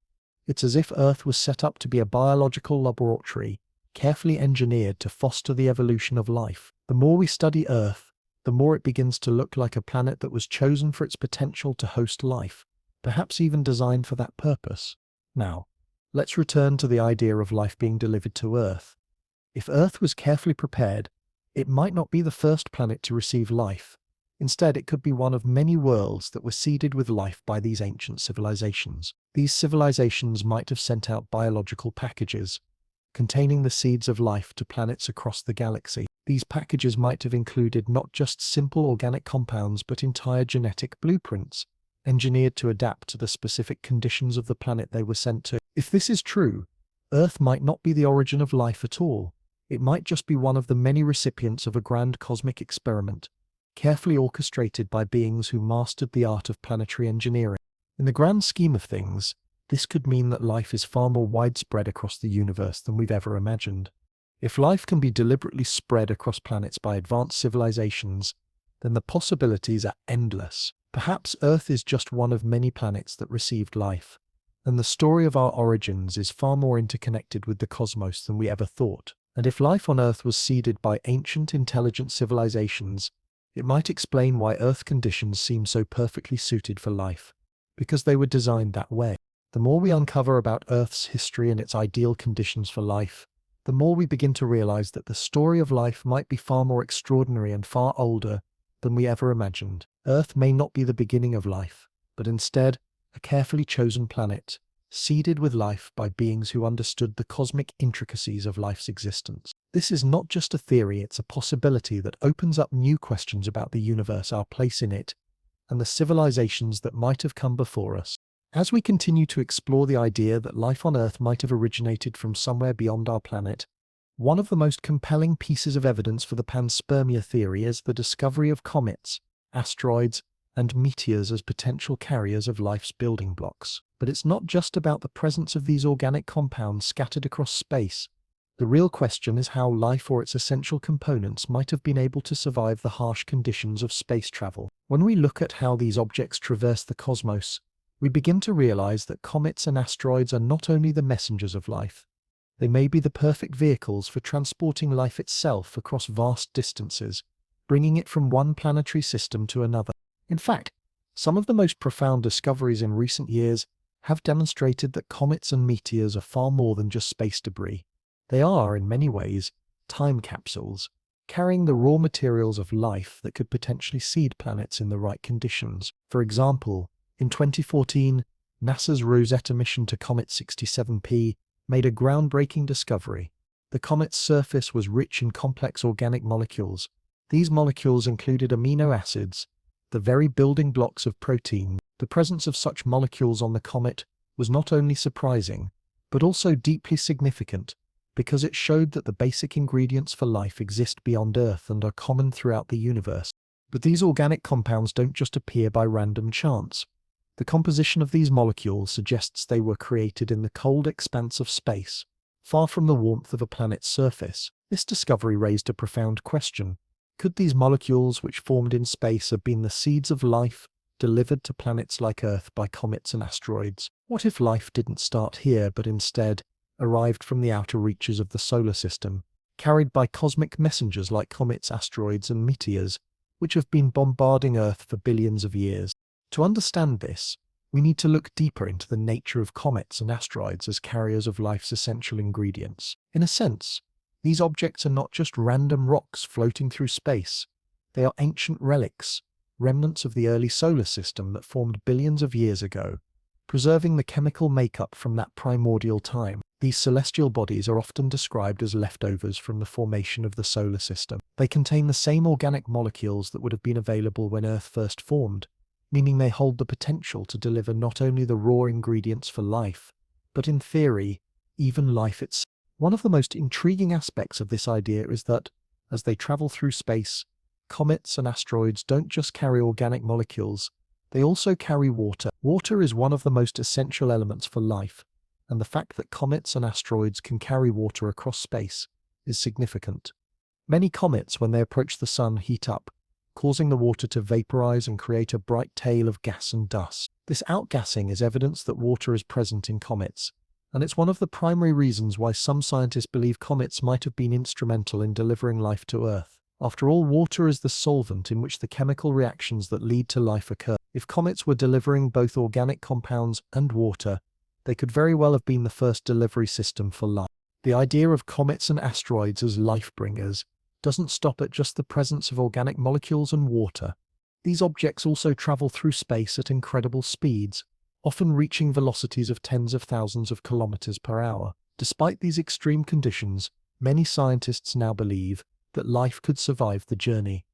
It's as if Earth was set up to be a biological laboratory, carefully engineered to foster the evolution of life. The more we study Earth, the more it begins to look like a planet that was chosen for its potential to host life, perhaps even designed for that purpose. Now, let's return to the idea of life being delivered to Earth. If Earth was carefully prepared, it might not be the first planet to receive life. Instead, it could be one of many worlds that were seeded with life by these ancient civilizations. These civilizations might have sent out biological packages, containing the seeds of life to planets across the galaxy. These packages might have included not just simple organic compounds but entire genetic blueprints, engineered to adapt to the specific conditions of the planet they were sent to. If this is true, Earth might not be the origin of life at all. It might just be one of the many recipients of a grand cosmic experiment, carefully orchestrated by beings who mastered the art of planetary engineering. In the grand scheme of things, this could mean that life is far more widespread across the universe than we've ever imagined. If life can be deliberately spread across planets by advanced civilizations, then the possibilities are endless. Perhaps Earth is just one of many planets that received life, and the story of our origins is far more interconnected with the cosmos than we ever thought. And if life on Earth was seeded by ancient intelligent civilizations, it might explain why Earth conditions seem so perfectly suited for life, because they were designed that way. The more we uncover about Earth's history and its ideal conditions for life, the more we begin to realize that the story of life might be far more extraordinary and far older than we ever imagined. Earth may not be the beginning of life, but instead a carefully chosen planet, seeded with life by beings who understood the cosmic intricacies of life's existence. This is not just a theory, it's a possibility that opens up new questions about the universe, our place in it, and the civilizations that might have come before us. As we continue to explore the idea that life on Earth might have originated from somewhere beyond our planet, one of the most compelling pieces of evidence for the panspermia theory is the discovery of comets, asteroids, and meteors as potential carriers of life's building blocks. But it's not just about the presence of these organic compounds scattered across space. The real question is how life or its essential components might have been able to survive the harsh conditions of space travel. When we look at how these objects traverse the cosmos, we begin to realize that comets and asteroids are not only the messengers of life, they may be the perfect vehicles for transporting life itself across vast distances, bringing it from one planetary system to another. In fact, some of the most profound discoveries in recent years have demonstrated that comets and meteors are far more than just space debris. They are, in many ways, time capsules, carrying the raw materials of life that could potentially seed planets in the right conditions. For example, in 2014, NASA's Rosetta mission to Comet 67P made a groundbreaking discovery. The comet's surface was rich in complex organic molecules. These molecules included amino acids, the very building blocks of protein. The presence of such molecules on the comet was not only surprising, but also deeply significant, because it showed that the basic ingredients for life exist beyond Earth and are common throughout the universe. But these organic compounds don't just appear by random chance. The composition of these molecules suggests they were created in the cold expanse of space, far from the warmth of a planet's surface. This discovery raised a profound question. Could these molecules, which formed in space, have been the seeds of life delivered to planets like Earth by comets and asteroids? What if life didn't start here, but instead arrived from the outer reaches of the solar system, carried by cosmic messengers like comets, asteroids, and meteors, which have been bombarding Earth for billions of years? To understand this, we need to look deeper into the nature of comets and asteroids as carriers of life's essential ingredients. In a sense, these objects are not just random rocks floating through space. They are ancient relics, remnants of the early solar system that formed billions of years ago, preserving the chemical makeup from that primordial time. These celestial bodies are often described as leftovers from the formation of the solar system. They contain the same organic molecules that would have been available when Earth first formed, meaning they hold the potential to deliver not only the raw ingredients for life, but in theory, even life itself. One of the most intriguing aspects of this idea is that, as they travel through space, comets and asteroids don't just carry organic molecules, they also carry water. Water is one of the most essential elements for life, and the fact that comets and asteroids can carry water across space is significant. Many comets, when they approach the sun, heat up, causing the water to vaporize and create a bright tail of gas and dust. This outgassing is evidence that water is present in comets, and it's one of the primary reasons why some scientists believe comets might have been instrumental in delivering life to Earth. After all, water is the solvent in which the chemical reactions that lead to life occur. If comets were delivering both organic compounds and water, they could very well have been the first delivery system for life. The idea of comets and asteroids as life bringers doesn't stop at just the presence of organic molecules and water. These objects also travel through space at incredible speeds, often reaching velocities of tens of thousands of kilometers per hour. Despite these extreme conditions, many scientists now believe that life could survive the journey.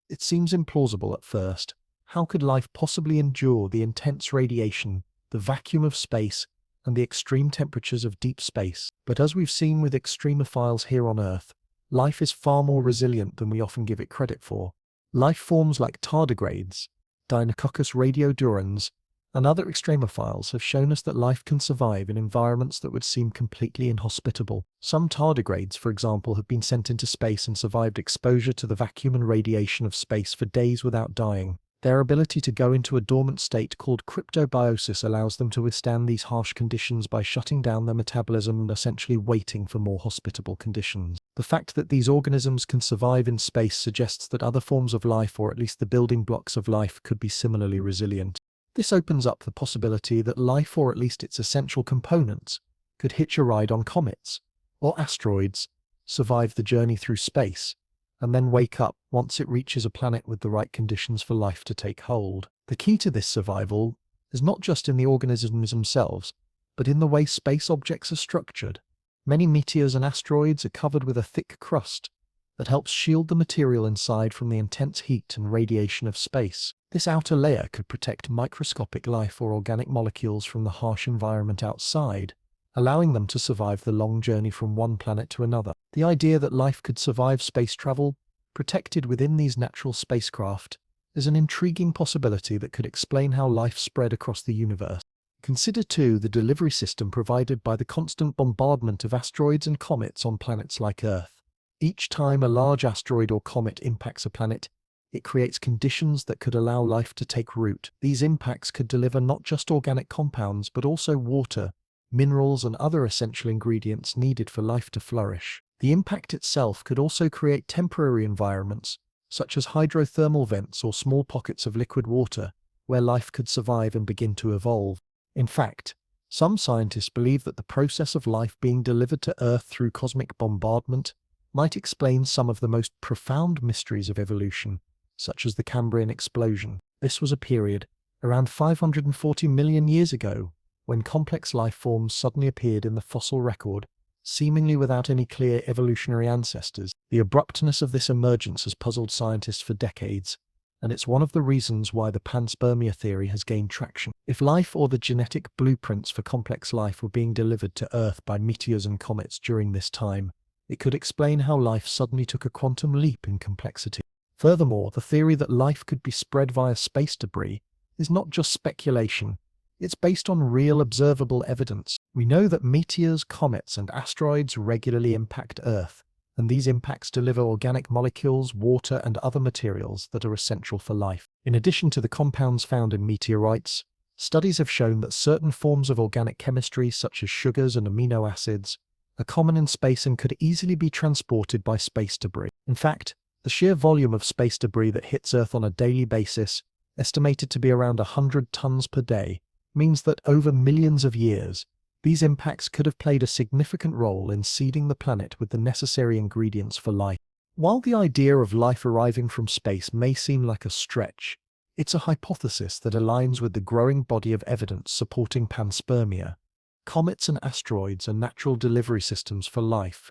It seems implausible at first. How could life possibly endure the intense radiation, the vacuum of space, and the extreme temperatures of deep space? But as we've seen with extremophiles here on Earth, life is far more resilient than we often give it credit for. Life forms like tardigrades, Deinococcus radiodurans, and other extremophiles have shown us that life can survive in environments that would seem completely inhospitable. Some tardigrades, for example, have been sent into space and survived exposure to the vacuum and radiation of space for days without dying. Their ability to go into a dormant state called cryptobiosis allows them to withstand these harsh conditions by shutting down their metabolism and essentially waiting for more hospitable conditions. The fact that these organisms can survive in space suggests that other forms of life, or at least the building blocks of life, could be similarly resilient. This opens up the possibility that life, or at least its essential components, could hitch a ride on comets or asteroids, survive the journey through space, and then wake up once it reaches a planet with the right conditions for life to take hold. The key to this survival is not just in the organisms themselves, but in the way space objects are structured. Many meteors and asteroids are covered with a thick crust that helps shield the material inside from the intense heat and radiation of space. This outer layer could protect microscopic life or organic molecules from the harsh environment outside, allowing them to survive the long journey from one planet to another. The idea that life could survive space travel, protected within these natural spacecraft, is an intriguing possibility that could explain how life spread across the universe. Consider too the delivery system provided by the constant bombardment of asteroids and comets on planets like Earth. Each time a large asteroid or comet impacts a planet, it creates conditions that could allow life to take root. These impacts could deliver not just organic compounds but also water, minerals and other essential ingredients needed for life to flourish. The impact itself could also create temporary environments, such as hydrothermal vents or small pockets of liquid water, where life could survive and begin to evolve. In fact, some scientists believe that the process of life being delivered to Earth through cosmic bombardment might explain some of the most profound mysteries of evolution, such as the Cambrian explosion. This was a period, around 540 million years ago, when complex life forms suddenly appeared in the fossil record, seemingly without any clear evolutionary ancestors. The abruptness of this emergence has puzzled scientists for decades, and it's one of the reasons why the Panspermia theory has gained traction. If life or the genetic blueprints for complex life were being delivered to Earth by meteors and comets during this time, it could explain how life suddenly took a quantum leap in complexity. Furthermore, the theory that life could be spread via space debris is not just speculation. It's based on real observable evidence. We know that meteors, comets, and asteroids regularly impact Earth, and these impacts deliver organic molecules, water, and other materials that are essential for life. In addition to the compounds found in meteorites, studies have shown that certain forms of organic chemistry, such as sugars and amino acids, are common in space and could easily be transported by space debris. In fact, the sheer volume of space debris that hits Earth on a daily basis, estimated to be around 100 tons per day, means that over millions of years, these impacts could have played a significant role in seeding the planet with the necessary ingredients for life. While the idea of life arriving from space may seem like a stretch, it's a hypothesis that aligns with the growing body of evidence supporting panspermia. Comets and asteroids are natural delivery systems for life,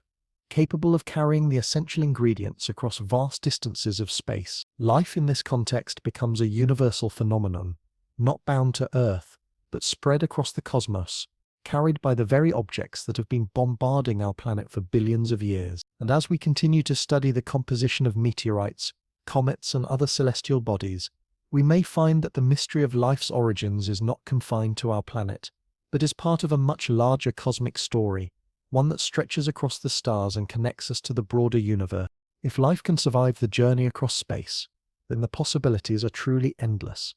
capable of carrying the essential ingredients across vast distances of space. Life in this context becomes a universal phenomenon, not bound to Earth, but spread across the cosmos, carried by the very objects that have been bombarding our planet for billions of years. And as we continue to study the composition of meteorites, comets, and other celestial bodies, we may find that the mystery of life's origins is not confined to our planet, but is part of a much larger cosmic story, one that stretches across the stars and connects us to the broader universe. If life can survive the journey across space, then the possibilities are truly endless.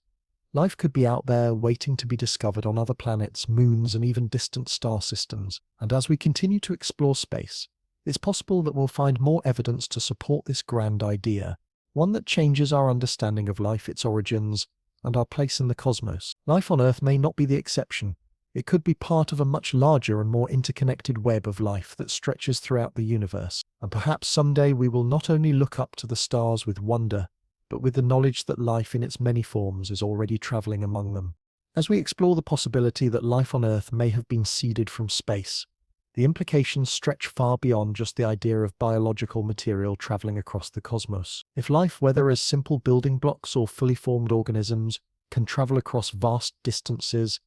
Life could be out there waiting to be discovered on other planets, moons, and even distant star systems. And as we continue to explore space, it's possible that we'll find more evidence to support this grand idea, one that changes our understanding of life, its origins, and our place in the cosmos. Life on Earth may not be the exception. It could be part of a much larger and more interconnected web of life that stretches throughout the universe. And perhaps someday we will not only look up to the stars with wonder, but with the knowledge that life in its many forms is already traveling among them. As we explore the possibility that life on Earth may have been seeded from space, the implications stretch far beyond just the idea of biological material traveling across the cosmos. If life, whether as simple building blocks or fully formed organisms, can travel across vast distances,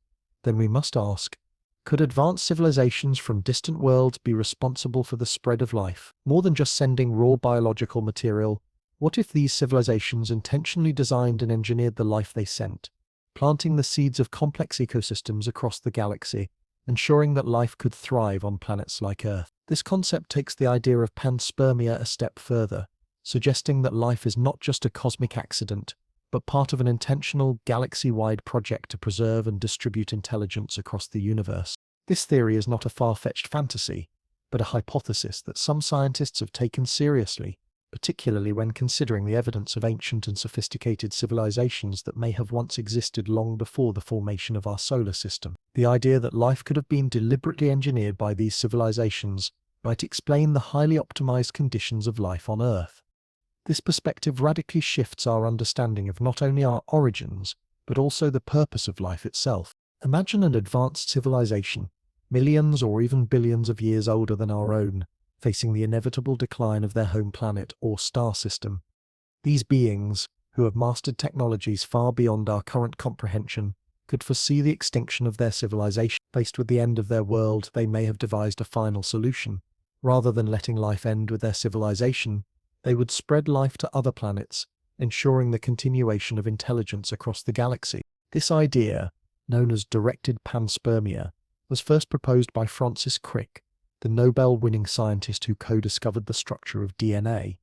then we must ask, could advanced civilizations from distant worlds be responsible for the spread of life? More than just sending raw biological material, what if these civilizations intentionally designed and engineered the life they sent, planting the seeds of complex ecosystems across the galaxy, ensuring that life could thrive on planets like Earth? This concept takes the idea of panspermia a step further, suggesting that life is not just a cosmic accident, but part of an intentional, galaxy-wide project to preserve and distribute intelligence across the universe. This theory is not a far-fetched fantasy, but a hypothesis that some scientists have taken seriously, particularly when considering the evidence of ancient and sophisticated civilizations that may have once existed long before the formation of our solar system. The idea that life could have been deliberately engineered by these civilizations might explain the highly optimized conditions of life on Earth. This perspective radically shifts our understanding of not only our origins, but also the purpose of life itself. Imagine an advanced civilization, millions or even billions of years older than our own, facing the inevitable decline of their home planet or star system. These beings, who have mastered technologies far beyond our current comprehension, could foresee the extinction of their civilization. Faced with the end of their world, they may have devised a final solution. Rather than letting life end with their civilization, they would spread life to other planets, ensuring the continuation of intelligence across the galaxy. This idea, known as directed panspermia, was first proposed by Francis Crick, the Nobel-winning scientist who co-discovered the structure of DNA.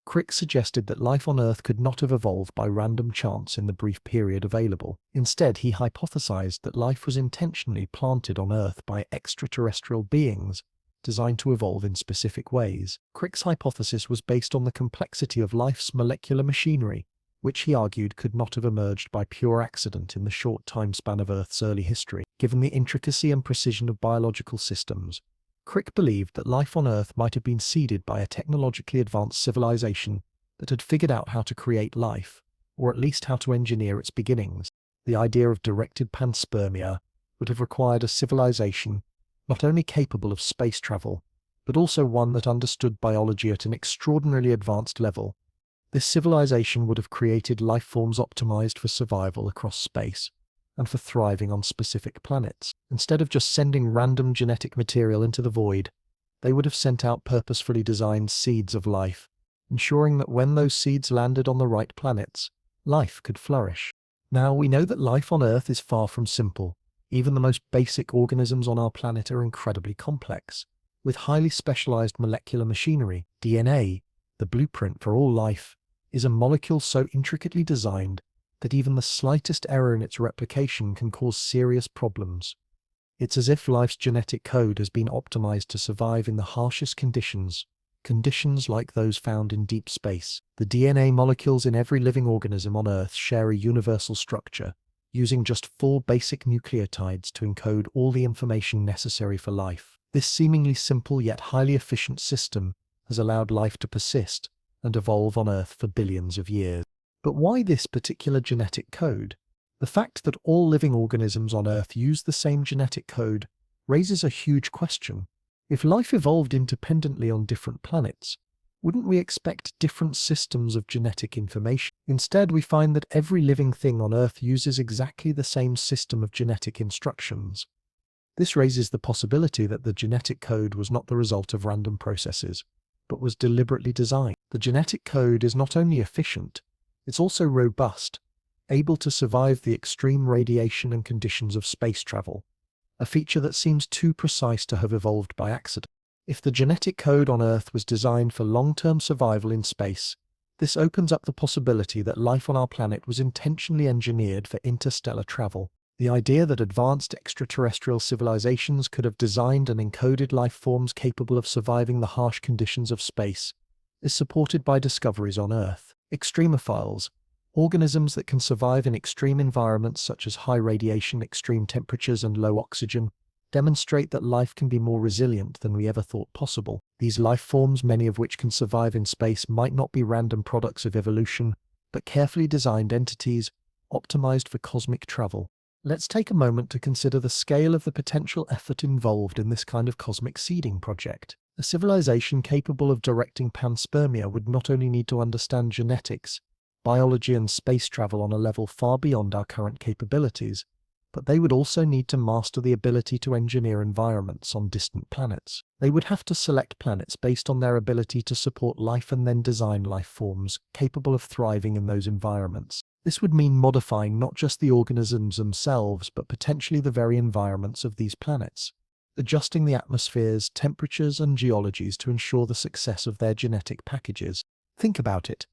Crick suggested that life on Earth could not have evolved by random chance in the brief period available. Instead, he hypothesized that life was intentionally planted on Earth by extraterrestrial beings, designed to evolve in specific ways. Crick's hypothesis was based on the complexity of life's molecular machinery, which he argued could not have emerged by pure accident in the short time span of Earth's early history. Given the intricacy and precision of biological systems, Crick believed that life on Earth might have been seeded by a technologically advanced civilization that had figured out how to create life, or at least how to engineer its beginnings. The idea of directed panspermia would have required a civilization not only capable of space travel, but also one that understood biology at an extraordinarily advanced level. This civilization would have created life forms optimized for survival across space, and for thriving on specific planets. Instead of just sending random genetic material into the void, they would have sent out purposefully designed seeds of life, ensuring that when those seeds landed on the right planets, life could flourish. Now, we know that life on Earth is far from simple. Even the most basic organisms on our planet are incredibly complex, with highly specialized molecular machinery. DNA, the blueprint for all life, is a molecule so intricately designed that even the slightest error in its replication can cause serious problems. It's as if life's genetic code has been optimized to survive in the harshest conditions like those found in deep space. The DNA molecules in every living organism on Earth share a universal structure, using just 4 basic nucleotides to encode all the information necessary for life. This seemingly simple yet highly efficient system has allowed life to persist and evolve on Earth for billions of years. But why this particular genetic code? The fact that all living organisms on Earth use the same genetic code raises a huge question. If life evolved independently on different planets, wouldn't we expect different systems of genetic information? Instead, we find that every living thing on Earth uses exactly the same system of genetic instructions. This raises the possibility that the genetic code was not the result of random processes, but was deliberately designed. The genetic code is not only efficient, it's also robust, able to survive the extreme radiation and conditions of space travel, a feature that seems too precise to have evolved by accident. If the genetic code on Earth was designed for long-term survival in space, this opens up the possibility that life on our planet was intentionally engineered for interstellar travel. The idea that advanced extraterrestrial civilizations could have designed and encoded life forms capable of surviving the harsh conditions of space is supported by discoveries on Earth. Extremophiles, organisms that can survive in extreme environments such as high radiation, extreme temperatures, and low oxygen, demonstrate that life can be more resilient than we ever thought possible. These life forms, many of which can survive in space, might not be random products of evolution, but carefully designed entities optimized for cosmic travel. Let's take a moment to consider the scale of the potential effort involved in this kind of cosmic seeding project. A civilization capable of directing panspermia would not only need to understand genetics, biology, and space travel on a level far beyond our current capabilities, but they would also need to master the ability to engineer environments on distant planets. They would have to select planets based on their ability to support life and then design life forms capable of thriving in those environments. This would mean modifying not just the organisms themselves, but potentially the very environments of these planets, adjusting the atmospheres, temperatures, and geologies to ensure the success of their genetic packages. Think about it.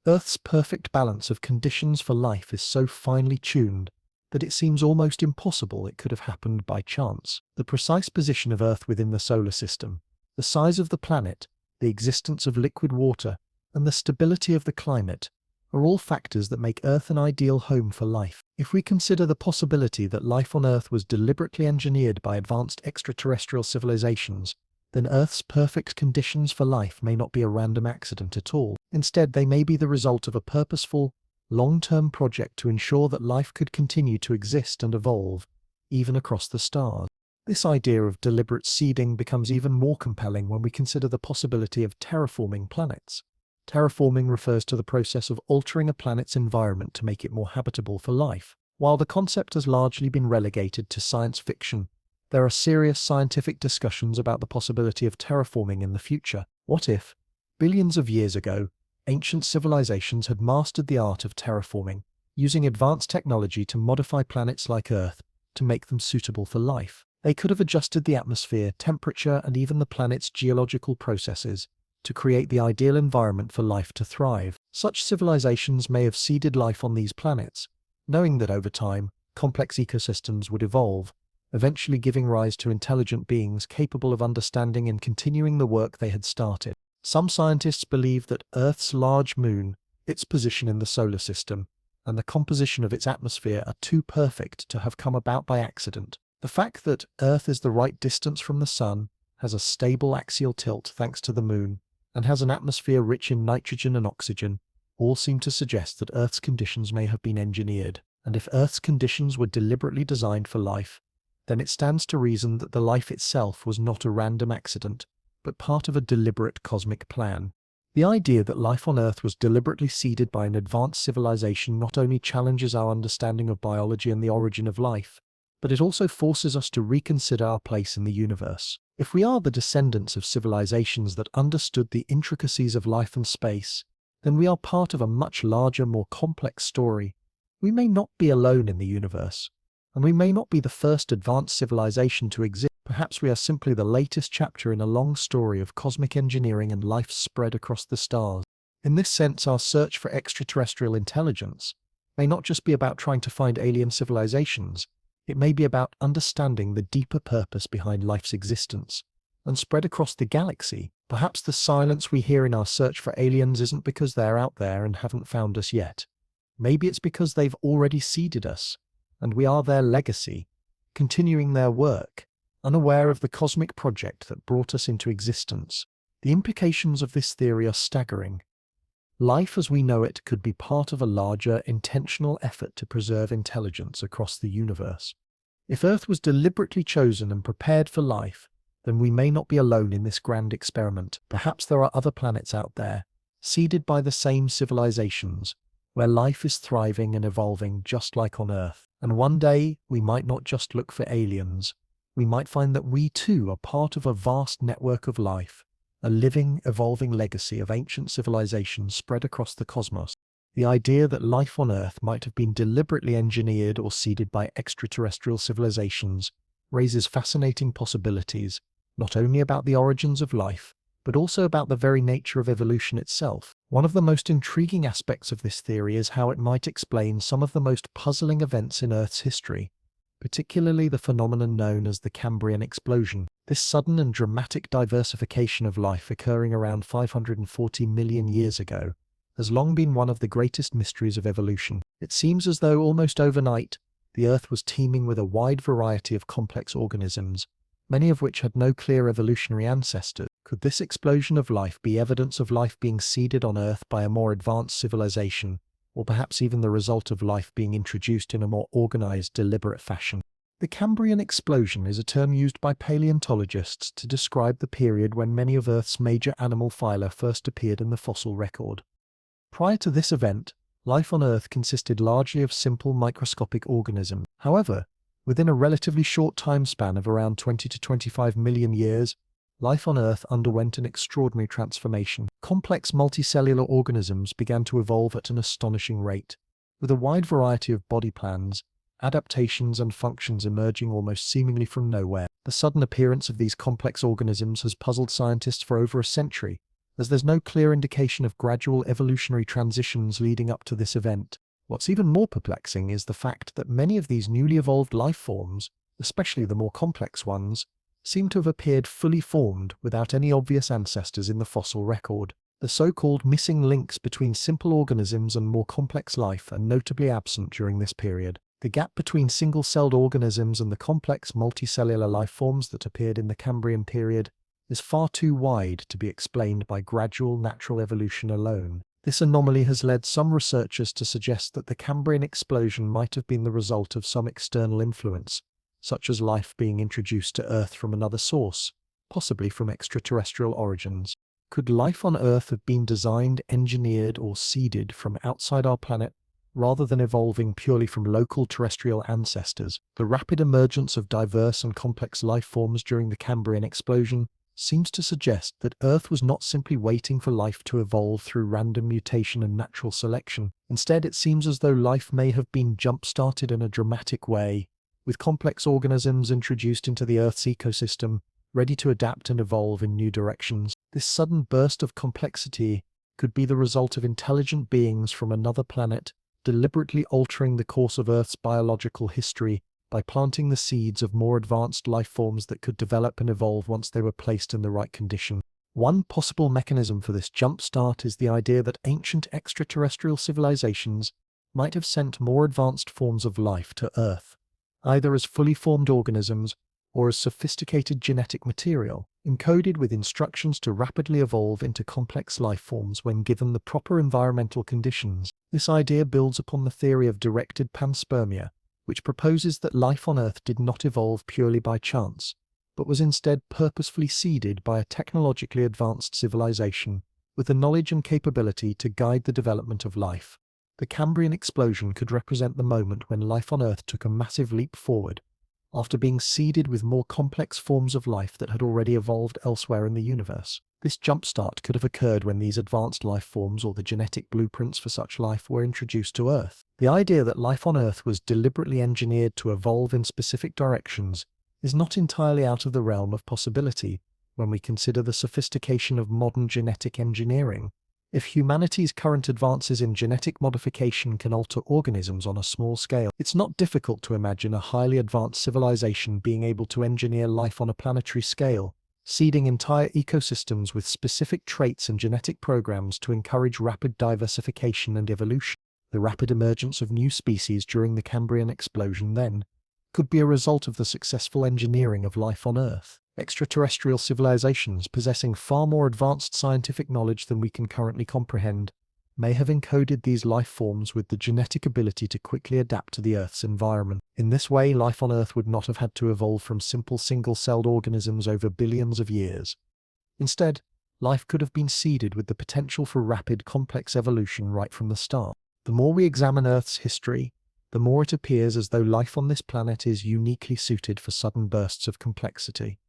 Earth's perfect balance of conditions for life is so finely tuned that it seems almost impossible it could have happened by chance. The precise position of Earth within the solar system, the size of the planet, the existence of liquid water, and the stability of the climate are all factors that make Earth an ideal home for life. If we consider the possibility that life on Earth was deliberately engineered by advanced extraterrestrial civilizations, then Earth's perfect conditions for life may not be a random accident at all. Instead, they may be the result of a purposeful, long-term project to ensure that life could continue to exist and evolve, even across the stars. This idea of deliberate seeding becomes even more compelling when we consider the possibility of terraforming planets. Terraforming refers to the process of altering a planet's environment to make it more habitable for life. While the concept has largely been relegated to science fiction, there are serious scientific discussions about the possibility of terraforming in the future. What if, billions of years ago, ancient civilizations had mastered the art of terraforming, using advanced technology to modify planets like Earth to make them suitable for life? They could have adjusted the atmosphere, temperature, and even the planet's geological processes to create the ideal environment for life to thrive. Such civilizations may have seeded life on these planets, knowing that over time, complex ecosystems would evolve, eventually giving rise to intelligent beings capable of understanding and continuing the work they had started. Some scientists believe that Earth's large moon, its position in the solar system, and the composition of its atmosphere are too perfect to have come about by accident. The fact that Earth is the right distance from the Sun, has a stable axial tilt thanks to the moon, and has an atmosphere rich in nitrogen and oxygen, all seem to suggest that Earth's conditions may have been engineered. And if Earth's conditions were deliberately designed for life, then it stands to reason that the life itself was not a random accident, but part of a deliberate cosmic plan. The idea that life on Earth was deliberately seeded by an advanced civilization not only challenges our understanding of biology and the origin of life, but it also forces us to reconsider our place in the universe. If we are the descendants of civilizations that understood the intricacies of life and space, then we are part of a much larger, more complex story. We may not be alone in the universe, and we may not be the first advanced civilization to exist. Perhaps we are simply the latest chapter in a long story of cosmic engineering and life spread across the stars. In this sense, our search for extraterrestrial intelligence may not just be about trying to find alien civilizations. It may be about understanding the deeper purpose behind life's existence. And spread across the galaxy, perhaps the silence we hear in our search for aliens isn't because they're out there and haven't found us yet. Maybe it's because they've already seeded us, and we are their legacy, continuing their work, unaware of the cosmic project that brought us into existence. The implications of this theory are staggering. Life as we know it could be part of a larger, intentional effort to preserve intelligence across the universe. If Earth was deliberately chosen and prepared for life, then we may not be alone in this grand experiment. Perhaps there are other planets out there, seeded by the same civilizations, where life is thriving and evolving just like on Earth. And one day, we might not just look for aliens. We might find that we too are part of a vast network of life, a living, evolving legacy of ancient civilizations spread across the cosmos. The idea that life on Earth might have been deliberately engineered or seeded by extraterrestrial civilizations raises fascinating possibilities, not only about the origins of life, but also about the very nature of evolution itself. One of the most intriguing aspects of this theory is how it might explain some of the most puzzling events in Earth's history, particularly the phenomenon known as the Cambrian explosion. This sudden and dramatic diversification of life occurring around 540 million years ago has long been one of the greatest mysteries of evolution. It seems as though almost overnight, the Earth was teeming with a wide variety of complex organisms, many of which had no clear evolutionary ancestors. Could this explosion of life be evidence of life being seeded on Earth by a more advanced civilization, or perhaps even the result of life being introduced in a more organized, deliberate fashion? The Cambrian explosion is a term used by paleontologists to describe the period when many of Earth's major animal phyla first appeared in the fossil record. Prior to this event, life on Earth consisted largely of simple microscopic organisms. However, within a relatively short time span of around 20 to 25 million years, life on Earth underwent an extraordinary transformation. Complex multicellular organisms began to evolve at an astonishing rate, with a wide variety of body plans, adaptations and functions emerging almost seemingly from nowhere. The sudden appearance of these complex organisms has puzzled scientists for over a century, as there's no clear indication of gradual evolutionary transitions leading up to this event. What's even more perplexing is the fact that many of these newly evolved life forms, especially the more complex ones, seem to have appeared fully formed without any obvious ancestors in the fossil record. The so-called missing links between simple organisms and more complex life are notably absent during this period. The gap between single-celled organisms and the complex multicellular life forms that appeared in the Cambrian period is far too wide to be explained by gradual natural evolution alone. This anomaly has led some researchers to suggest that the Cambrian explosion might have been the result of some external influence, such as life being introduced to Earth from another source, possibly from extraterrestrial origins. Could life on Earth have been designed, engineered, or seeded from outside our planet, rather than evolving purely from local terrestrial ancestors? The rapid emergence of diverse and complex life forms during the Cambrian explosion seems to suggest that Earth was not simply waiting for life to evolve through random mutation and natural selection. Instead, it seems as though life may have been jump-started in a dramatic way, with complex organisms introduced into the Earth's ecosystem, ready to adapt and evolve in new directions. This sudden burst of complexity could be the result of intelligent beings from another planet deliberately altering the course of Earth's biological history by planting the seeds of more advanced life forms that could develop and evolve once they were placed in the right condition. One possible mechanism for this jumpstart is the idea that ancient extraterrestrial civilizations might have sent more advanced forms of life to Earth, either as fully formed organisms or as sophisticated genetic material, encoded with instructions to rapidly evolve into complex life forms when given the proper environmental conditions. This idea builds upon the theory of directed panspermia, which proposes that life on Earth did not evolve purely by chance, but was instead purposefully seeded by a technologically advanced civilization with the knowledge and capability to guide the development of life. The Cambrian explosion could represent the moment when life on Earth took a massive leap forward, after being seeded with more complex forms of life that had already evolved elsewhere in the universe. This jumpstart could have occurred when these advanced life forms or the genetic blueprints for such life were introduced to Earth. The idea that life on Earth was deliberately engineered to evolve in specific directions is not entirely out of the realm of possibility when we consider the sophistication of modern genetic engineering. If humanity's current advances in genetic modification can alter organisms on a small scale, it's not difficult to imagine a highly advanced civilization being able to engineer life on a planetary scale, seeding entire ecosystems with specific traits and genetic programs to encourage rapid diversification and evolution. The rapid emergence of new species during the Cambrian explosion, then, could be a result of the successful engineering of life on Earth. Extraterrestrial civilizations possessing far more advanced scientific knowledge than we can currently comprehend may have encoded these life forms with the genetic ability to quickly adapt to the Earth's environment. In this way, life on Earth would not have had to evolve from simple single-celled organisms over billions of years. Instead, life could have been seeded with the potential for rapid, complex evolution right from the start. The more we examine Earth's history, the more it appears as though life on this planet is uniquely suited for sudden bursts of complexity.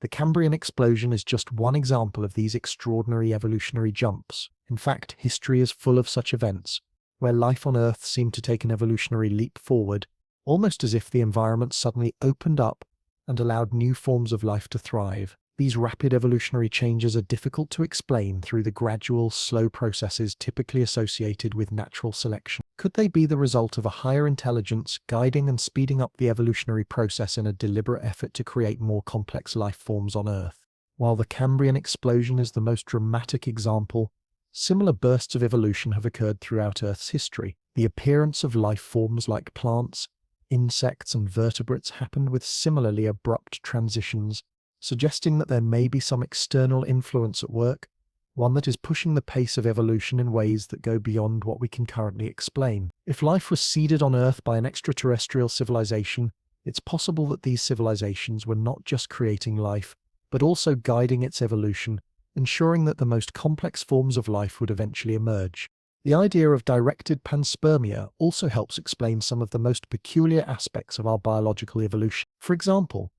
The Cambrian explosion is just one example of these extraordinary evolutionary jumps. In fact, history is full of such events, where life on Earth seemed to take an evolutionary leap forward, almost as if the environment suddenly opened up and allowed new forms of life to thrive. These rapid evolutionary changes are difficult to explain through the gradual, slow processes typically associated with natural selection. Could they be the result of a higher intelligence guiding and speeding up the evolutionary process in a deliberate effort to create more complex life forms on Earth? While the Cambrian explosion is the most dramatic example, similar bursts of evolution have occurred throughout Earth's history. The appearance of life forms like plants, insects, and vertebrates happened with similarly abrupt transitions, suggesting that there may be some external influence at work, one that is pushing the pace of evolution in ways that go beyond what we can currently explain. If life was seeded on Earth by an extraterrestrial civilization, it's possible that these civilizations were not just creating life, but also guiding its evolution, ensuring that the most complex forms of life would eventually emerge. The idea of directed panspermia also helps explain some of the most peculiar aspects of our biological evolution. For example,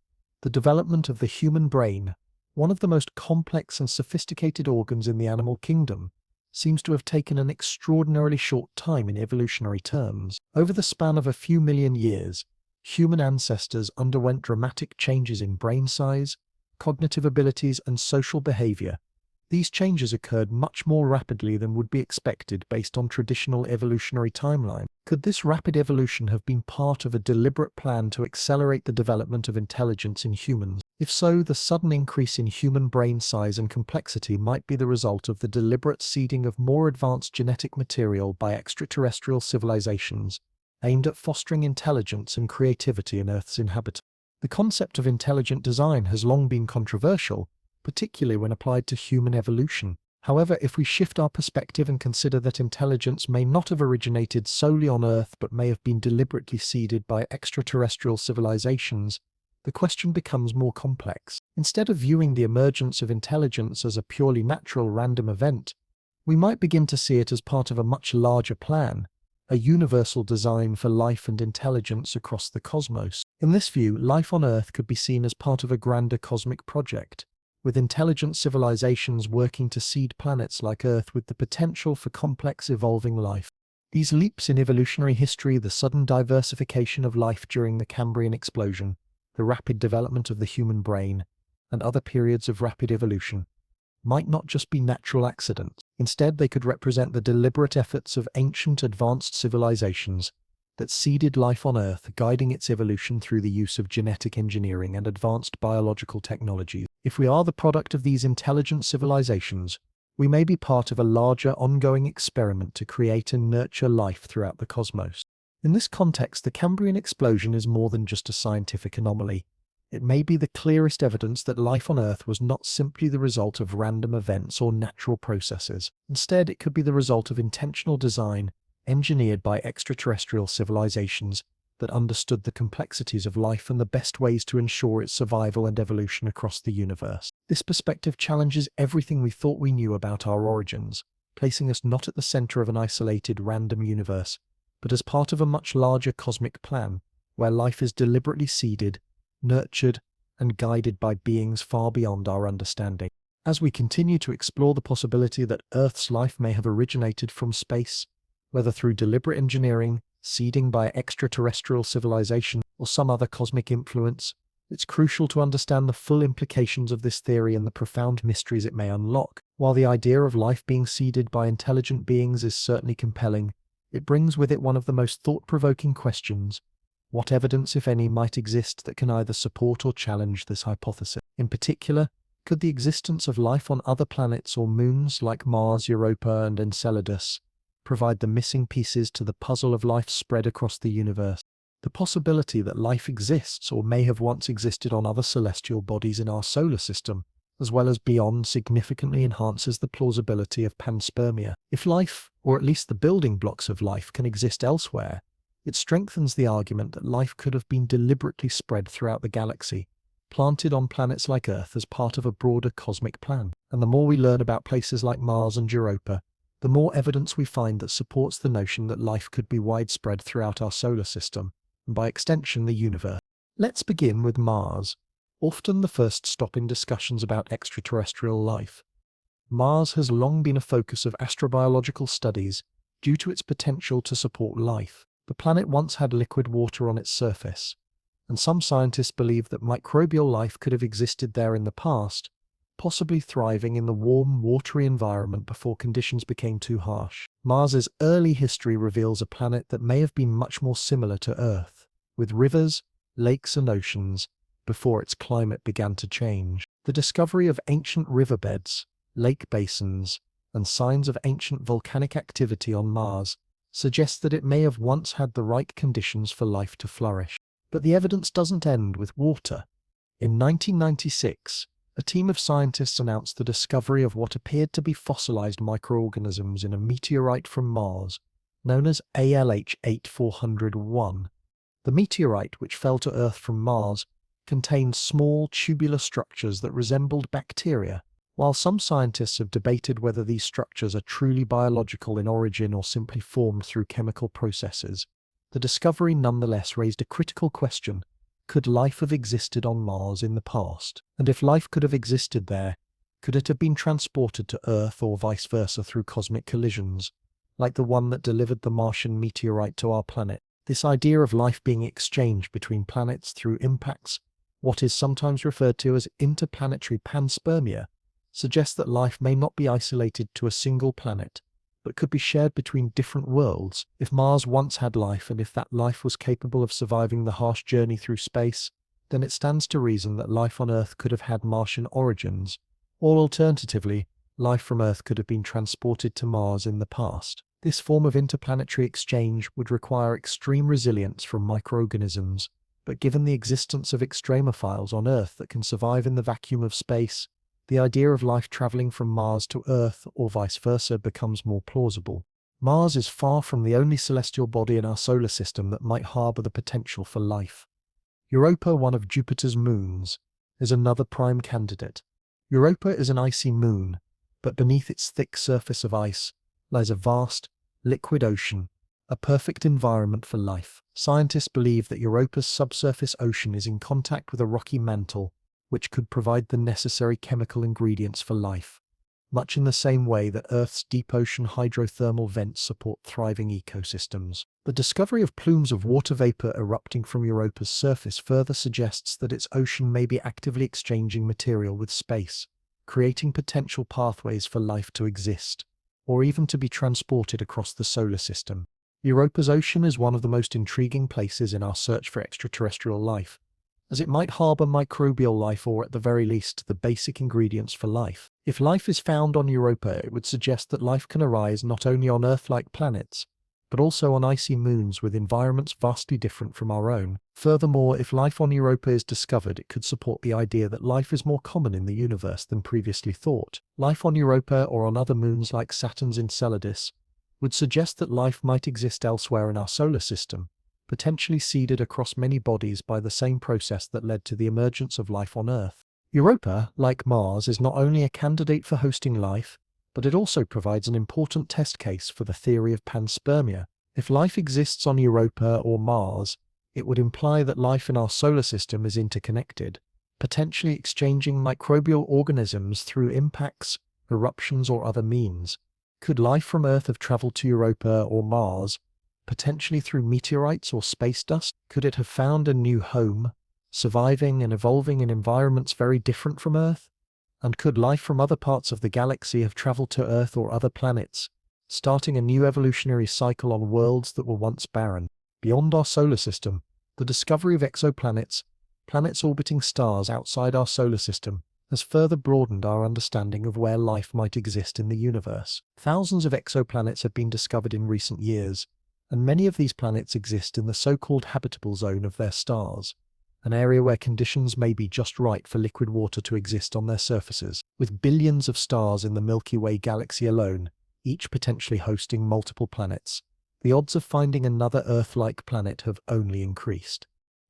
the development of the human brain, one of the most complex and sophisticated organs in the animal kingdom, seems to have taken an extraordinarily short time in evolutionary terms. Over the span of a few million years, human ancestors underwent dramatic changes in brain size, cognitive abilities, and social behavior. These changes occurred much more rapidly than would be expected based on traditional evolutionary timelines. Could this rapid evolution have been part of a deliberate plan to accelerate the development of intelligence in humans? If so, the sudden increase in human brain size and complexity might be the result of the deliberate seeding of more advanced genetic material by extraterrestrial civilizations, aimed at fostering intelligence and creativity in Earth's inhabitants. The concept of intelligent design has long been controversial, particularly when applied to human evolution. However, if we shift our perspective and consider that intelligence may not have originated solely on Earth but may have been deliberately seeded by extraterrestrial civilizations, the question becomes more complex. Instead of viewing the emergence of intelligence as a purely natural random event, we might begin to see it as part of a much larger plan, a universal design for life and intelligence across the cosmos. In this view, life on Earth could be seen as part of a grander cosmic project, with intelligent civilizations working to seed planets like Earth with the potential for complex evolving life. These leaps in evolutionary history, the sudden diversification of life during the Cambrian explosion, the rapid development of the human brain, and other periods of rapid evolution, might not just be natural accidents. Instead, they could represent the deliberate efforts of ancient advanced civilizations that seeded life on Earth, guiding its evolution through the use of genetic engineering and advanced biological technologies. If we are the product of these intelligent civilizations, we may be part of a larger ongoing experiment to create and nurture life throughout the cosmos. In this context, the Cambrian explosion is more than just a scientific anomaly. It may be the clearest evidence that life on Earth was not simply the result of random events or natural processes. Instead, it could be the result of intentional design, engineered by extraterrestrial civilizations that understood the complexities of life and the best ways to ensure its survival and evolution across the universe. This perspective challenges everything we thought we knew about our origins, placing us not at the center of an isolated random universe, but as part of a much larger cosmic plan, where life is deliberately seeded, nurtured, and guided by beings far beyond our understanding. As we continue to explore the possibility that Earth's life may have originated from space, whether through deliberate engineering, seeding by extraterrestrial civilization, or some other cosmic influence, it's crucial to understand the full implications of this theory and the profound mysteries it may unlock. While the idea of life being seeded by intelligent beings is certainly compelling, it brings with it one of the most thought-provoking questions: what evidence, if any, might exist that can either support or challenge this hypothesis? In particular, could the existence of life on other planets or moons like Mars, Europa, and Enceladus provide the missing pieces to the puzzle of life spread across the universe? The possibility that life exists or may have once existed on other celestial bodies in our solar system, as well as beyond, significantly enhances the plausibility of panspermia. If life, or at least the building blocks of life, can exist elsewhere, it strengthens the argument that life could have been deliberately spread throughout the galaxy, planted on planets like Earth as part of a broader cosmic plan. And the more we learn about places like Mars and Europa, the more evidence we find that supports the notion that life could be widespread throughout our solar system, and by extension the universe. Let's begin with Mars, often the first stop in discussions about extraterrestrial life. Mars has long been a focus of astrobiological studies due to its potential to support life. The planet once had liquid water on its surface, and some scientists believe that microbial life could have existed there in the past, possibly thriving in the warm, watery environment before conditions became too harsh. Mars's early history reveals a planet that may have been much more similar to Earth, with rivers, lakes, and oceans, before its climate began to change. The discovery of ancient riverbeds, lake basins, and signs of ancient volcanic activity on Mars suggests that it may have once had the right conditions for life to flourish. But the evidence doesn't end with water. In 1996, a team of scientists announced the discovery of what appeared to be fossilized microorganisms in a meteorite from Mars, known as ALH 8401. The meteorite, which fell to Earth from Mars, contained small tubular structures that resembled bacteria. While some scientists have debated whether these structures are truly biological in origin or simply formed through chemical processes, the discovery nonetheless raised a critical question: could life have existed on Mars in the past? And if life could have existed there, could it have been transported to Earth or vice versa through cosmic collisions, like the one that delivered the Martian meteorite to our planet? This idea of life being exchanged between planets through impacts, what is sometimes referred to as interplanetary panspermia, suggests that life may not be isolated to a single planet, but could be shared between different worlds. If Mars once had life, and if that life was capable of surviving the harsh journey through space, then it stands to reason that life on Earth could have had Martian origins, or alternatively, life from Earth could have been transported to Mars in the past. This form of interplanetary exchange would require extreme resilience from microorganisms, but given the existence of extremophiles on Earth that can survive in the vacuum of space, the idea of life traveling from Mars to Earth or vice versa becomes more plausible. Mars is far from the only celestial body in our solar system that might harbor the potential for life. Europa, one of Jupiter's moons, is another prime candidate. Europa is an icy moon, but beneath its thick surface of ice lies a vast, liquid ocean, a perfect environment for life. Scientists believe that Europa's subsurface ocean is in contact with a rocky mantle, which could provide the necessary chemical ingredients for life, much in the same way that Earth's deep ocean hydrothermal vents support thriving ecosystems. The discovery of plumes of water vapor erupting from Europa's surface further suggests that its ocean may be actively exchanging material with space, creating potential pathways for life to exist, or even to be transported across the solar system. Europa's ocean is one of the most intriguing places in our search for extraterrestrial life, as it might harbor microbial life or, at the very least, the basic ingredients for life. If life is found on Europa, it would suggest that life can arise not only on Earth-like planets, but also on icy moons with environments vastly different from our own. Furthermore, if life on Europa is discovered, it could support the idea that life is more common in the universe than previously thought. Life on Europa or on other moons like Saturn's Enceladus would suggest that life might exist elsewhere in our solar system, potentially seeded across many bodies by the same process that led to the emergence of life on Earth. Europa, like Mars, is not only a candidate for hosting life, but it also provides an important test case for the theory of panspermia. If life exists on Europa or Mars, it would imply that life in our solar system is interconnected, potentially exchanging microbial organisms through impacts, eruptions, or other means. Could life from Earth have traveled to Europa or Mars, potentially through meteorites or space dust? Could it have found a new home, surviving and evolving in environments very different from Earth? And could life from other parts of the galaxy have traveled to Earth or other planets, starting a new evolutionary cycle on worlds that were once barren? Beyond our solar system, the discovery of exoplanets, planets orbiting stars outside our solar system, has further broadened our understanding of where life might exist in the universe. Thousands of exoplanets have been discovered in recent years, and many of these planets exist in the so-called habitable zone of their stars, an area where conditions may be just right for liquid water to exist on their surfaces. With billions of stars in the Milky Way galaxy alone, each potentially hosting multiple planets, the odds of finding another Earth-like planet have only increased.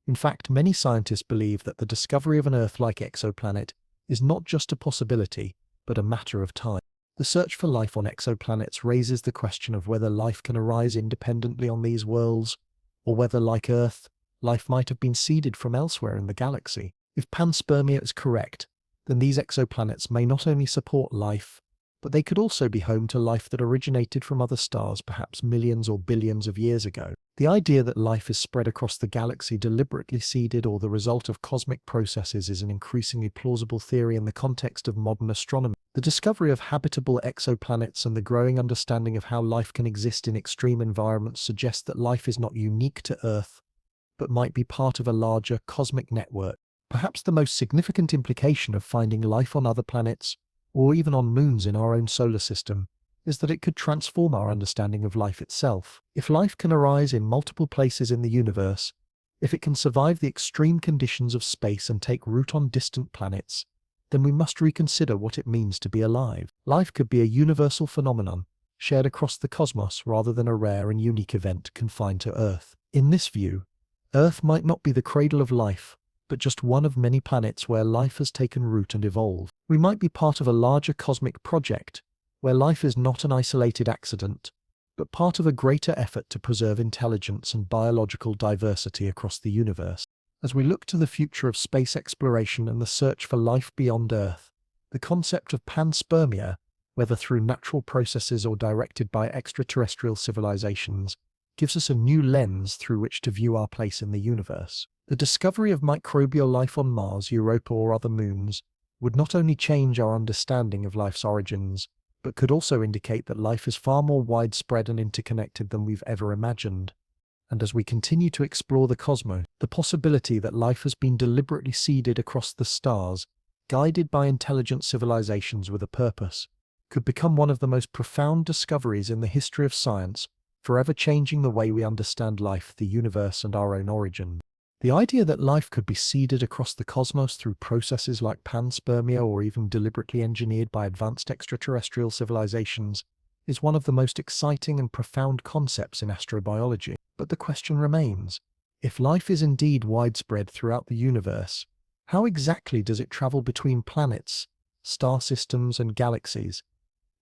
In fact, many scientists believe that the discovery of an Earth-like exoplanet is not just a possibility, but a matter of time. The search for life on exoplanets raises the question of whether life can arise independently on these worlds, or whether, like Earth, life might have been seeded from elsewhere in the galaxy. If panspermia is correct, then these exoplanets may not only support life, but they could also be home to life that originated from other stars perhaps millions or billions of years ago. The idea that life is spread across the galaxy deliberately seeded or the result of cosmic processes is an increasingly plausible theory in the context of modern astronomy. The discovery of habitable exoplanets and the growing understanding of how life can exist in extreme environments suggest that life is not unique to Earth, but might be part of a larger cosmic network. Perhaps the most significant implication of finding life on other planets, or even on moons in our own solar system, is that it could transform our understanding of life itself. If life can arise in multiple places in the universe, if it can survive the extreme conditions of space and take root on distant planets, then we must reconsider what it means to be alive. Life could be a universal phenomenon, shared across the cosmos rather than a rare and unique event confined to Earth. In this view, Earth might not be the cradle of life, but just one of many planets where life has taken root and evolved. We might be part of a larger cosmic project, where life is not an isolated accident, but part of a greater effort to preserve intelligence and biological diversity across the universe. As we look to the future of space exploration and the search for life beyond Earth, the concept of panspermia, whether through natural processes or directed by extraterrestrial civilizations, gives us a new lens through which to view our place in the universe. The discovery of microbial life on Mars, Europa, or other moons would not only change our understanding of life's origins, but could also indicate that life is far more widespread and interconnected than we've ever imagined. And as we continue to explore the cosmos, the possibility that life has been deliberately seeded across the stars, guided by intelligent civilizations with a purpose, could become one of the most profound discoveries in the history of science, forever changing the way we understand life, the universe, and our own origin. The idea that life could be seeded across the cosmos through processes like panspermia or even deliberately engineered by advanced extraterrestrial civilizations is one of the most exciting and profound concepts in astrobiology. But the question remains, if life is indeed widespread throughout the universe, how exactly does it travel between planets, star systems, and galaxies?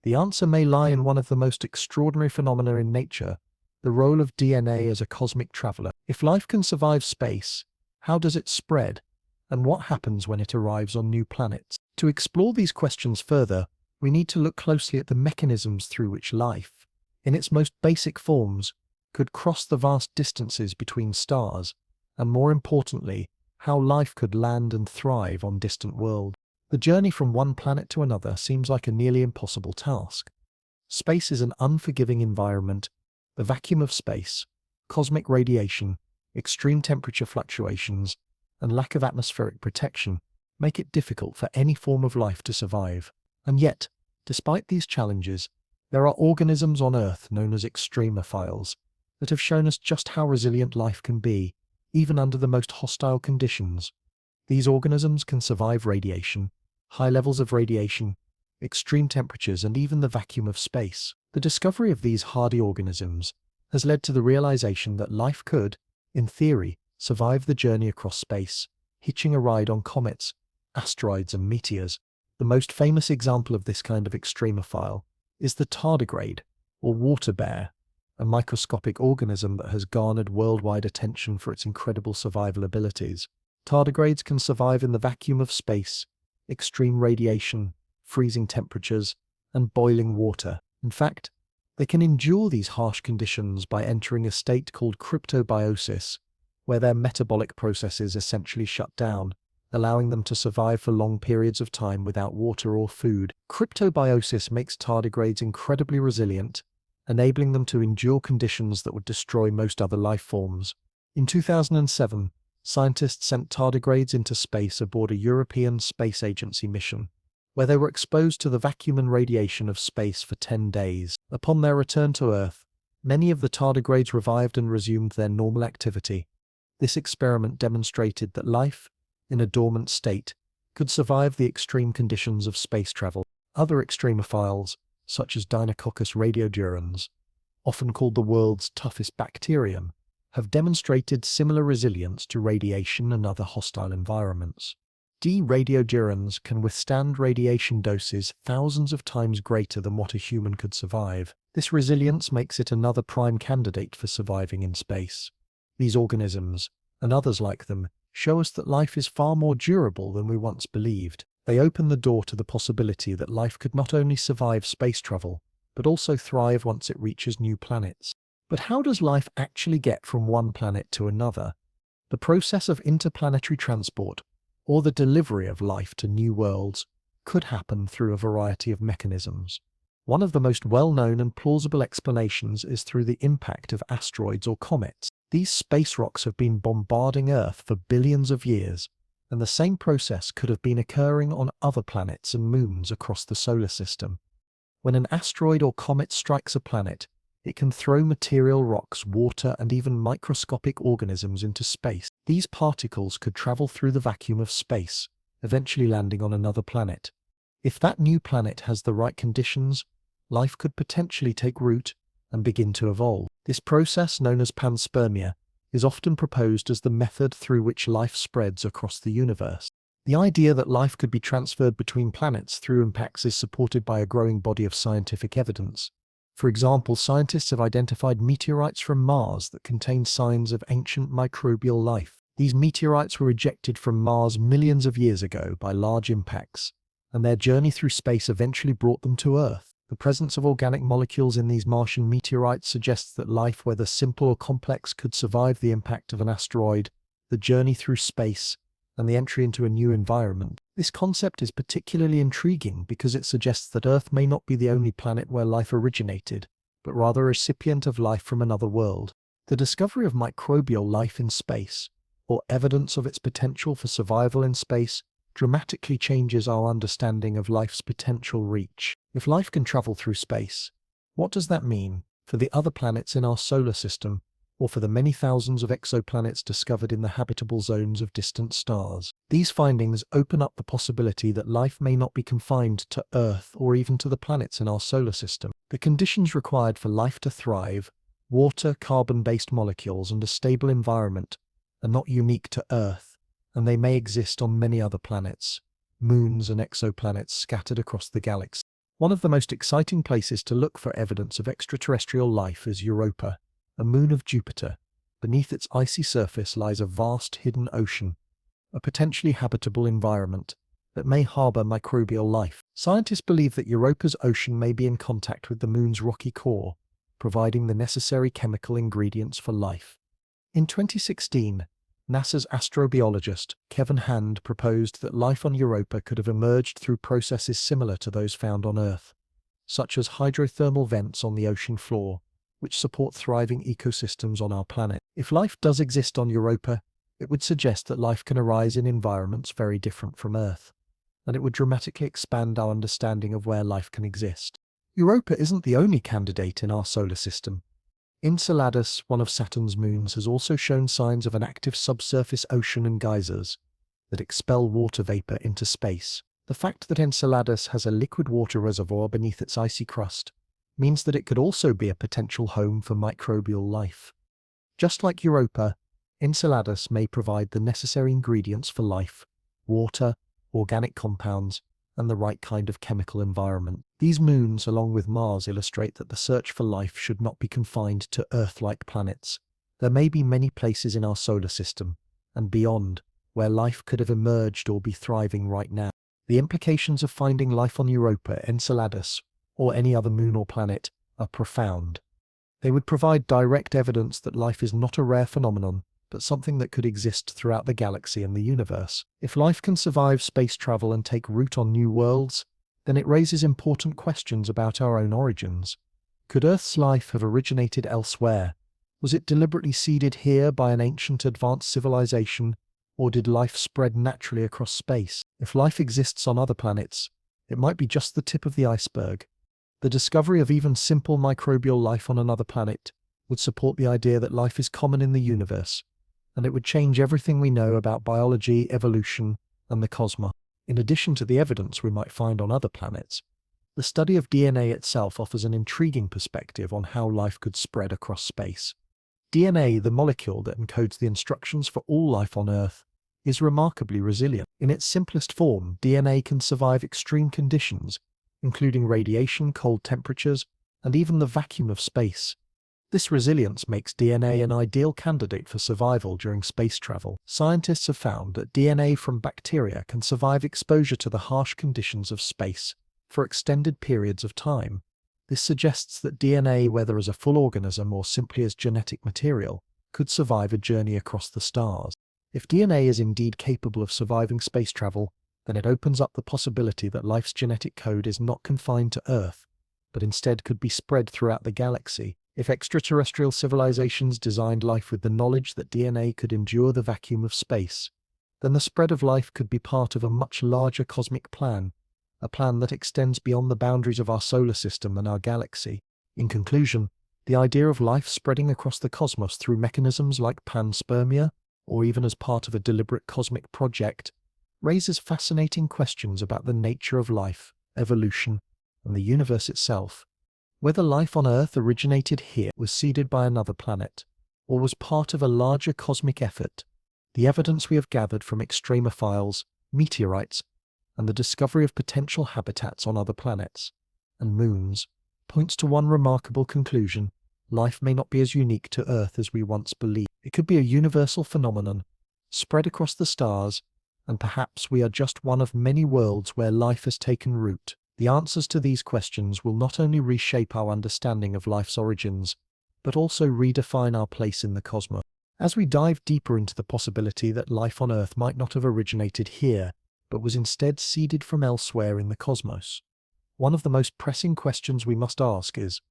The answer may lie in one of the most extraordinary phenomena in nature, the role of DNA as a cosmic traveler. If life can survive space, how does it spread? And what happens when it arrives on new planets? To explore these questions further, we need to look closely at the mechanisms through which life, in its most basic forms, could cross the vast distances between stars, and more importantly, how life could land and thrive on distant worlds. The journey from one planet to another seems like a nearly impossible task. Space is an unforgiving environment. The vacuum of space, cosmic radiation, extreme temperature fluctuations, and lack of atmospheric protection make it difficult for any form of life to survive. And yet, despite these challenges, there are organisms on Earth known as extremophiles that have shown us just how resilient life can be, even under the most hostile conditions. These organisms can survive radiation, high levels of radiation, extreme temperatures, and even the vacuum of space. The discovery of these hardy organisms has led to the realization that life could, in theory, survive the journey across space, hitching a ride on comets, asteroids, and meteors. The most famous example of this kind of extremophile is the tardigrade, or water bear, a microscopic organism that has garnered worldwide attention for its incredible survival abilities. Tardigrades can survive in the vacuum of space, extreme radiation, freezing temperatures, and boiling water. In fact, they can endure these harsh conditions by entering a state called cryptobiosis, where their metabolic processes essentially shut down, allowing them to survive for long periods of time without water or food. Cryptobiosis makes tardigrades incredibly resilient, enabling them to endure conditions that would destroy most other life forms. In 2007, scientists sent tardigrades into space aboard a European Space Agency mission, where they were exposed to the vacuum and radiation of space for 10 days. Upon their return to Earth, many of the tardigrades revived and resumed their normal activity. This experiment demonstrated that life, in a dormant state, could survive the extreme conditions of space travel. Other extremophiles, such as Deinococcus radiodurans, often called the world's toughest bacterium, have demonstrated similar resilience to radiation and other hostile environments. D. radiodurans can withstand radiation doses thousands of times greater than what a human could survive. This resilience makes it another prime candidate for surviving in space. These organisms, and others like them, show us that life is far more durable than we once believed. They open the door to the possibility that life could not only survive space travel, but also thrive once it reaches new planets. But how does life actually get from one planet to another? The process of interplanetary transport, or the delivery of life to new worlds, could happen through a variety of mechanisms. One of the most well-known and plausible explanations is through the impact of asteroids or comets. These space rocks have been bombarding Earth for billions of years, and the same process could have been occurring on other planets and moons across the solar system. When an asteroid or comet strikes a planet, it can throw material, rocks, water, and even microscopic organisms into space. These particles could travel through the vacuum of space, eventually landing on another planet. If that new planet has the right conditions, life could potentially take root and begin to evolve. This process, known as panspermia, is often proposed as the method through which life spreads across the universe. The idea that life could be transferred between planets through impacts is supported by a growing body of scientific evidence. For example, scientists have identified meteorites from Mars that contain signs of ancient microbial life. These meteorites were ejected from Mars millions of years ago by large impacts, and their journey through space eventually brought them to Earth. The presence of organic molecules in these Martian meteorites suggests that life, whether simple or complex, could survive the impact of an asteroid, the journey through space, and the entry into a new environment. This concept is particularly intriguing because it suggests that Earth may not be the only planet where life originated, but rather a recipient of life from another world. The discovery of microbial life in space, or evidence of its potential for survival in space, dramatically changes our understanding of life's potential reach. If life can travel through space, what does that mean for the other planets in our solar system or for the many thousands of exoplanets discovered in the habitable zones of distant stars. These findings open up the possibility that life may not be confined to Earth or even to the planets in our solar system. The conditions required for life to thrive, water, carbon-based molecules, and a stable environment, are not unique to Earth, and they may exist on many other planets, moons and exoplanets scattered across the galaxy. One of the most exciting places to look for evidence of extraterrestrial life is Europa, a moon of Jupiter. Beneath its icy surface lies a vast hidden ocean, a potentially habitable environment that may harbor microbial life. Scientists believe that Europa's ocean may be in contact with the moon's rocky core, providing the necessary chemical ingredients for life. In 2016, NASA's astrobiologist Kevin Hand proposed that life on Europa could have emerged through processes similar to those found on Earth, such as hydrothermal vents on the ocean floor, which support thriving ecosystems on our planet. If life does exist on Europa, it would suggest that life can arise in environments very different from Earth, and it would dramatically expand our understanding of where life can exist. Europa isn't the only candidate in our solar system. Enceladus, one of Saturn's moons, has also shown signs of an active subsurface ocean and geysers that expel water vapor into space. The fact that Enceladus has a liquid water reservoir beneath its icy crust means that it could also be a potential home for microbial life. Just like Europa, Enceladus may provide the necessary ingredients for life: water, organic compounds, and the right kind of chemical environment. These moons, along with Mars, illustrate that the search for life should not be confined to Earth-like planets. There may be many places in our solar system, and beyond, where life could have emerged or be thriving right now. The implications of finding life on Europa, Enceladus, or any other moon or planet are profound. They would provide direct evidence that life is not a rare phenomenon, but something that could exist throughout the galaxy and the universe. If life can survive space travel and take root on new worlds, then it raises important questions about our own origins. Could Earth's life have originated elsewhere? Was it deliberately seeded here by an ancient advanced civilization, or did life spread naturally across space? If life exists on other planets, it might be just the tip of the iceberg. The discovery of even simple microbial life on another planet would support the idea that life is common in the universe, and it would change everything we know about biology, evolution, and the cosmos. In addition to the evidence we might find on other planets, the study of DNA itself offers an intriguing perspective on how life could spread across space. DNA, the molecule that encodes the instructions for all life on Earth, is remarkably resilient. In its simplest form, DNA can survive extreme conditions, including radiation, cold temperatures, and even the vacuum of space. This resilience makes DNA an ideal candidate for survival during space travel. Scientists have found that DNA from bacteria can survive exposure to the harsh conditions of space for extended periods of time. This suggests that DNA, whether as a full organism or simply as genetic material, could survive a journey across the stars. If DNA is indeed capable of surviving space travel, then it opens up the possibility that life's genetic code is not confined to Earth, but instead could be spread throughout the galaxy. If extraterrestrial civilizations designed life with the knowledge that DNA could endure the vacuum of space, then the spread of life could be part of a much larger cosmic plan, a plan that extends beyond the boundaries of our solar system and our galaxy. In conclusion, the idea of life spreading across the cosmos through mechanisms like panspermia, or even as part of a deliberate cosmic project, raises fascinating questions about the nature of life, evolution, and the universe itself. Whether life on Earth originated here, was seeded by another planet, or was part of a larger cosmic effort, the evidence we have gathered from extremophiles, meteorites, and the discovery of potential habitats on other planets and moons points to one remarkable conclusion: life may not be as unique to Earth as we once believed. It could be a universal phenomenon, spread across the stars, and perhaps we are just one of many worlds where life has taken root. The answers to these questions will not only reshape our understanding of life's origins, but also redefine our place in the cosmos. As we dive deeper into the possibility that life on Earth might not have originated here, but was instead seeded from elsewhere in the cosmos, one of the most pressing questions we must ask is,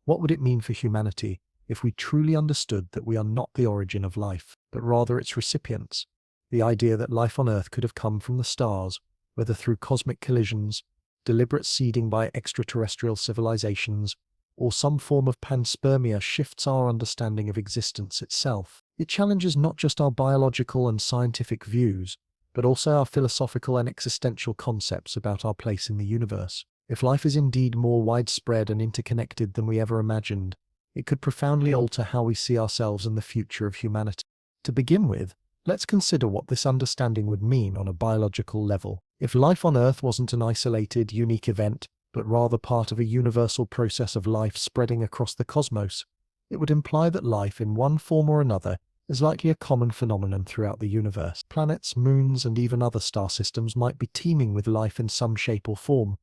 what would it mean for humanity if we truly understood that we are not the origin of life, but rather its recipients? The idea that life on Earth could have come from the stars, whether through cosmic collisions, deliberate seeding by extraterrestrial civilizations, or some form of panspermia shifts our understanding of existence itself. It challenges not just our biological and scientific views, but also our philosophical and existential concepts about our place in the universe. If life is indeed more widespread and interconnected than we ever imagined, it could profoundly alter how we see ourselves and the future of humanity. To begin with, let's consider what this understanding would mean on a biological level. If life on Earth wasn't an isolated, unique event, but rather part of a universal process of life spreading across the cosmos, it would imply that life in one form or another is likely a common phenomenon throughout the universe. Planets, moons, and even other star systems might be teeming with life in some shape or form,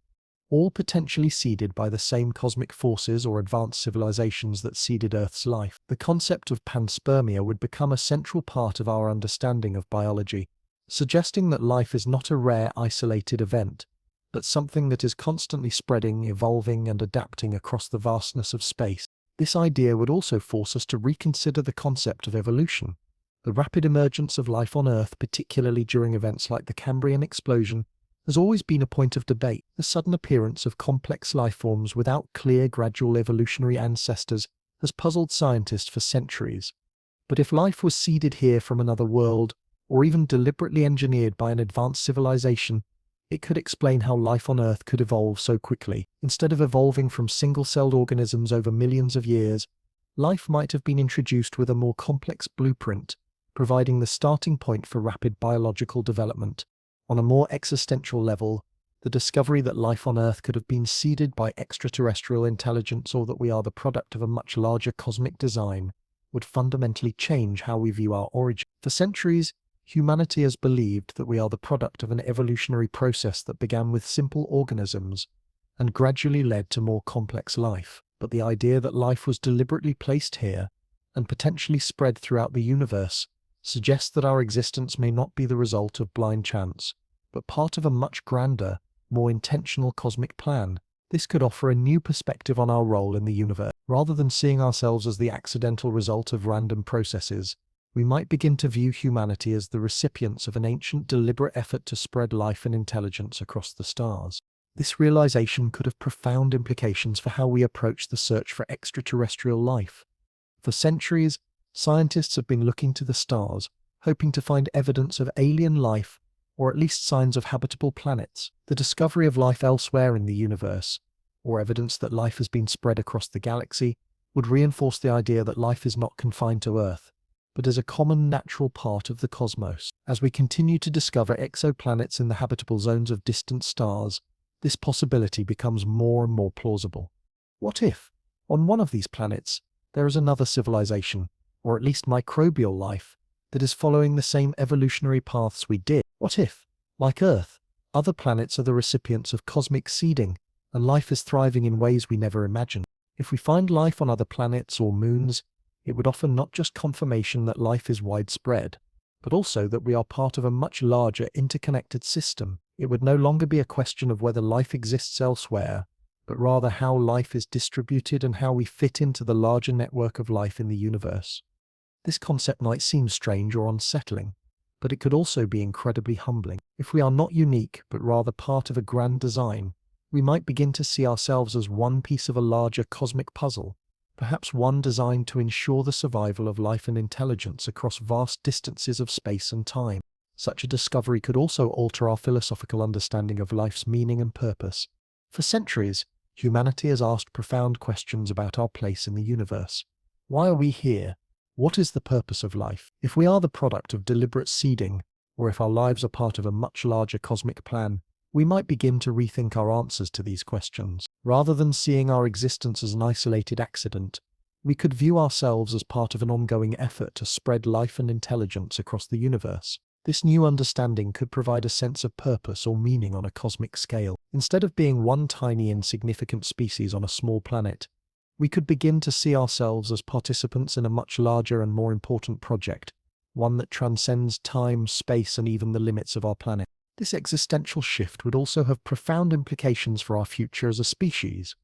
all potentially seeded by the same cosmic forces or advanced civilizations that seeded Earth's life. The concept of panspermia would become a central part of our understanding of biology, suggesting that life is not a rare, isolated event, but something that is constantly spreading, evolving, and adapting across the vastness of space. This idea would also force us to reconsider the concept of evolution. The rapid emergence of life on Earth, particularly during events like the Cambrian explosion, has always been a point of debate. The sudden appearance of complex life forms without clear, gradual evolutionary ancestors has puzzled scientists for centuries. But if life was seeded here from another world, or even deliberately engineered by an advanced civilization, it could explain how life on Earth could evolve so quickly. Instead of evolving from single-celled organisms over millions of years, life might have been introduced with a more complex blueprint, providing the starting point for rapid biological development. On a more existential level, the discovery that life on Earth could have been seeded by extraterrestrial intelligence or that we are the product of a much larger cosmic design would fundamentally change how we view our origin. For centuries, humanity has believed that we are the product of an evolutionary process that began with simple organisms and gradually led to more complex life. But the idea that life was deliberately placed here and potentially spread throughout the universe suggests that our existence may not be the result of blind chance, but part of a much grander, more intentional cosmic plan. This could offer a new perspective on our role in the universe. Rather than seeing ourselves as the accidental result of random processes, we might begin to view humanity as the recipients of an ancient, deliberate effort to spread life and intelligence across the stars. This realization could have profound implications for how we approach the search for extraterrestrial life. For centuries, scientists have been looking to the stars, hoping to find evidence of alien life, or at least signs of habitable planets. The discovery of life elsewhere in the universe, or evidence that life has been spread across the galaxy, would reinforce the idea that life is not confined to Earth, but is a common natural part of the cosmos. As we continue to discover exoplanets in the habitable zones of distant stars, this possibility becomes more and more plausible. What if, on one of these planets, there is another civilization, or at least microbial life, that is following the same evolutionary paths we did? What if, like Earth, other planets are the recipients of cosmic seeding, and life is thriving in ways we never imagined? If we find life on other planets or moons, it would offer not just confirmation that life is widespread, but also that we are part of a much larger interconnected system. It would no longer be a question of whether life exists elsewhere, but rather how life is distributed and how we fit into the larger network of life in the universe. This concept might seem strange or unsettling, but it could also be incredibly humbling. If we are not unique, but rather part of a grand design, we might begin to see ourselves as one piece of a larger cosmic puzzle, perhaps one designed to ensure the survival of life and intelligence across vast distances of space and time. Such a discovery could also alter our philosophical understanding of life's meaning and purpose. For centuries, humanity has asked profound questions about our place in the universe. Why are we here? What is the purpose of life? If we are the product of deliberate seeding, or if our lives are part of a much larger cosmic plan, we might begin to rethink our answers to these questions. Rather than seeing our existence as an isolated accident, we could view ourselves as part of an ongoing effort to spread life and intelligence across the universe. This new understanding could provide a sense of purpose or meaning on a cosmic scale. Instead of being one tiny insignificant species on a small planet, we could begin to see ourselves as participants in a much larger and more important project, one that transcends time, space, and even the limits of our planet. This existential shift would also have profound implications for our future as a species.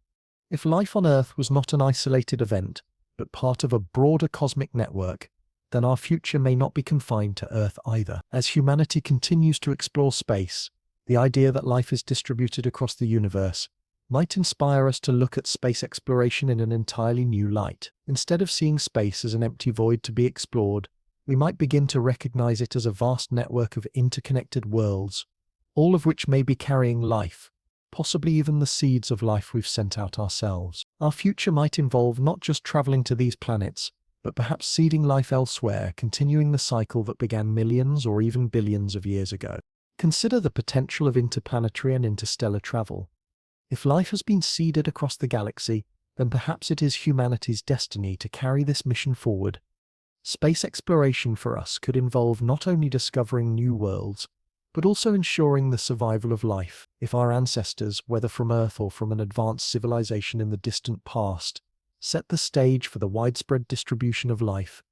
If life on Earth was not an isolated event, but part of a broader cosmic network, then our future may not be confined to Earth either. As humanity continues to explore space, the idea that life is distributed across the universe might inspire us to look at space exploration in an entirely new light. Instead of seeing space as an empty void to be explored, we might begin to recognize it as a vast network of interconnected worlds, all of which may be carrying life, possibly even the seeds of life we've sent out ourselves. Our future might involve not just traveling to these planets, but perhaps seeding life elsewhere, continuing the cycle that began millions or even billions of years ago. Consider the potential of interplanetary and interstellar travel. If life has been seeded across the galaxy, then perhaps it is humanity's destiny to carry this mission forward. Space exploration for us could involve not only discovering new worlds, but also ensuring the survival of life. If our ancestors, whether from Earth or from an advanced civilization in the distant past, set the stage for the widespread distribution of life,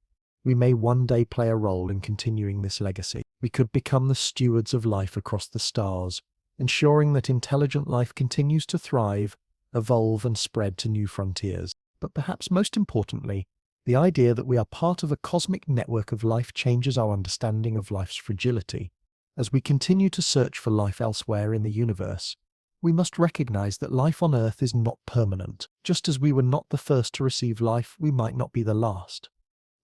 we may one day play a role in continuing this legacy. We could become the stewards of life across the stars, ensuring that intelligent life continues to thrive, evolve, and spread to new frontiers. But perhaps most importantly, the idea that we are part of a cosmic network of life changes our understanding of life's fragility. As we continue to search for life elsewhere in the universe, we must recognize that life on Earth is not permanent. Just as we were not the first to receive life, we might not be the last.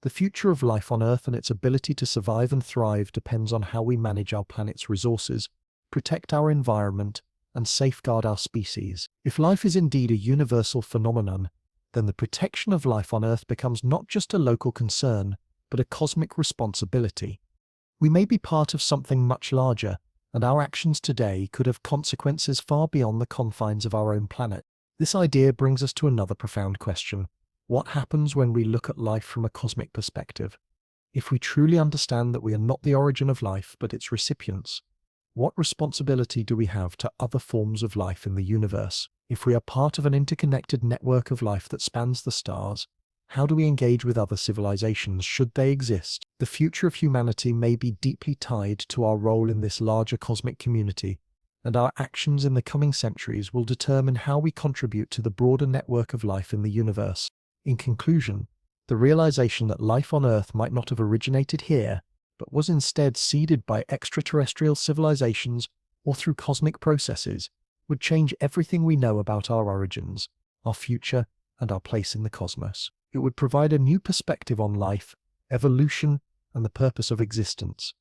The future of life on Earth and its ability to survive and thrive depends on how we manage our planet's resources, protect our environment, and safeguard our species. If life is indeed a universal phenomenon, then the protection of life on Earth becomes not just a local concern, but a cosmic responsibility. We may be part of something much larger, and our actions today could have consequences far beyond the confines of our own planet. This idea brings us to another profound question. What happens when we look at life from a cosmic perspective? If we truly understand that we are not the origin of life, but its recipients, what responsibility do we have to other forms of life in the universe? If we are part of an interconnected network of life that spans the stars, how do we engage with other civilizations should they exist? The future of humanity may be deeply tied to our role in this larger cosmic community, and our actions in the coming centuries will determine how we contribute to the broader network of life in the universe. In conclusion, the realization that life on Earth might not have originated here, but was instead seeded by extraterrestrial civilizations or through cosmic processes, would change everything we know about our origins, our future, and our place in the cosmos. It would provide a new perspective on life, evolution, and the purpose of existence.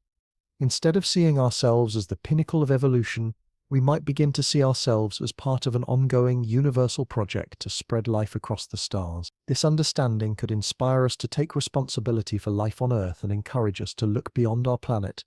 Instead of seeing ourselves as the pinnacle of evolution, we might begin to see ourselves as part of an ongoing universal project to spread life across the stars. This understanding could inspire us to take responsibility for life on Earth and encourage us to look beyond our planet,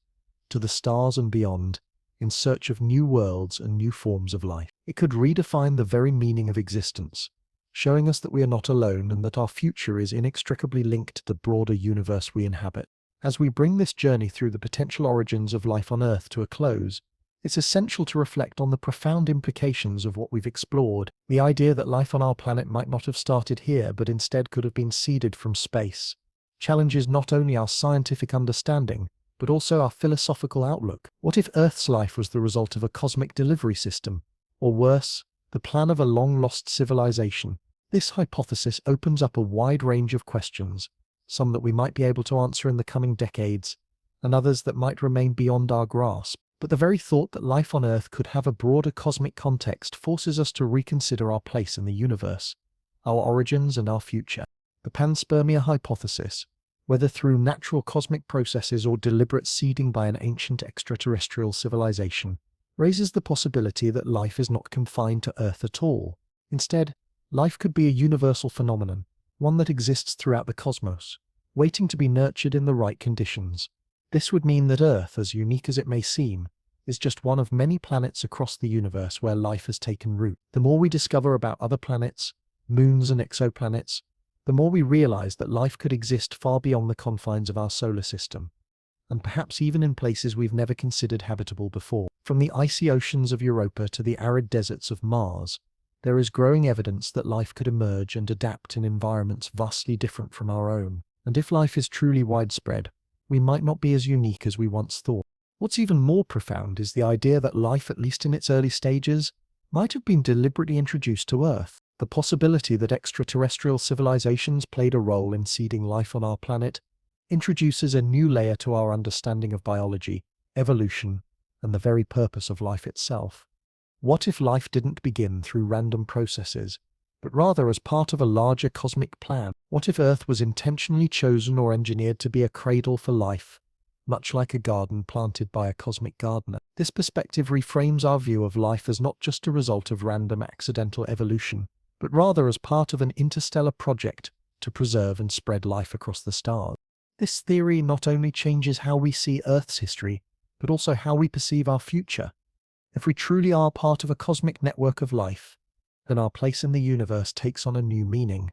to the stars and beyond, in search of new worlds and new forms of life. It could redefine the very meaning of existence, showing us that we are not alone and that our future is inextricably linked to the broader universe we inhabit. As we bring this journey through the potential origins of life on Earth to a close, it's essential to reflect on the profound implications of what we've explored. The idea that life on our planet might not have started here but instead could have been seeded from space challenges not only our scientific understanding, but also our philosophical outlook. What if Earth's life was the result of a cosmic delivery system, or worse, the plan of a long-lost civilization? This hypothesis opens up a wide range of questions, some that we might be able to answer in the coming decades, and others that might remain beyond our grasp. But the very thought that life on Earth could have a broader cosmic context forces us to reconsider our place in the universe, our origins, and our future. The Panspermia hypothesis, whether through natural cosmic processes or deliberate seeding by an ancient extraterrestrial civilization, raises the possibility that life is not confined to Earth at all. Instead, life could be a universal phenomenon, one that exists throughout the cosmos, waiting to be nurtured in the right conditions. This would mean that Earth, as unique as it may seem, is just one of many planets across the universe where life has taken root. The more we discover about other planets, moons and exoplanets, the more we realize that life could exist far beyond the confines of our solar system, and perhaps even in places we've never considered habitable before. From the icy oceans of Europa to the arid deserts of Mars, there is growing evidence that life could emerge and adapt in environments vastly different from our own. And if life is truly widespread, we might not be as unique as we once thought. What's even more profound is the idea that life, at least in its early stages, might have been deliberately introduced to Earth. The possibility that extraterrestrial civilizations played a role in seeding life on our planet introduces a new layer to our understanding of biology, evolution, and the very purpose of life itself. What if life didn't begin through random processes, but rather as part of a larger cosmic plan? What if Earth was intentionally chosen or engineered to be a cradle for life, much like a garden planted by a cosmic gardener? This perspective reframes our view of life as not just a result of random accidental evolution, but rather as part of an interstellar project to preserve and spread life across the stars. This theory not only changes how we see Earth's history, but also how we perceive our future. If we truly are part of a cosmic network of life, then our place in the universe takes on a new meaning.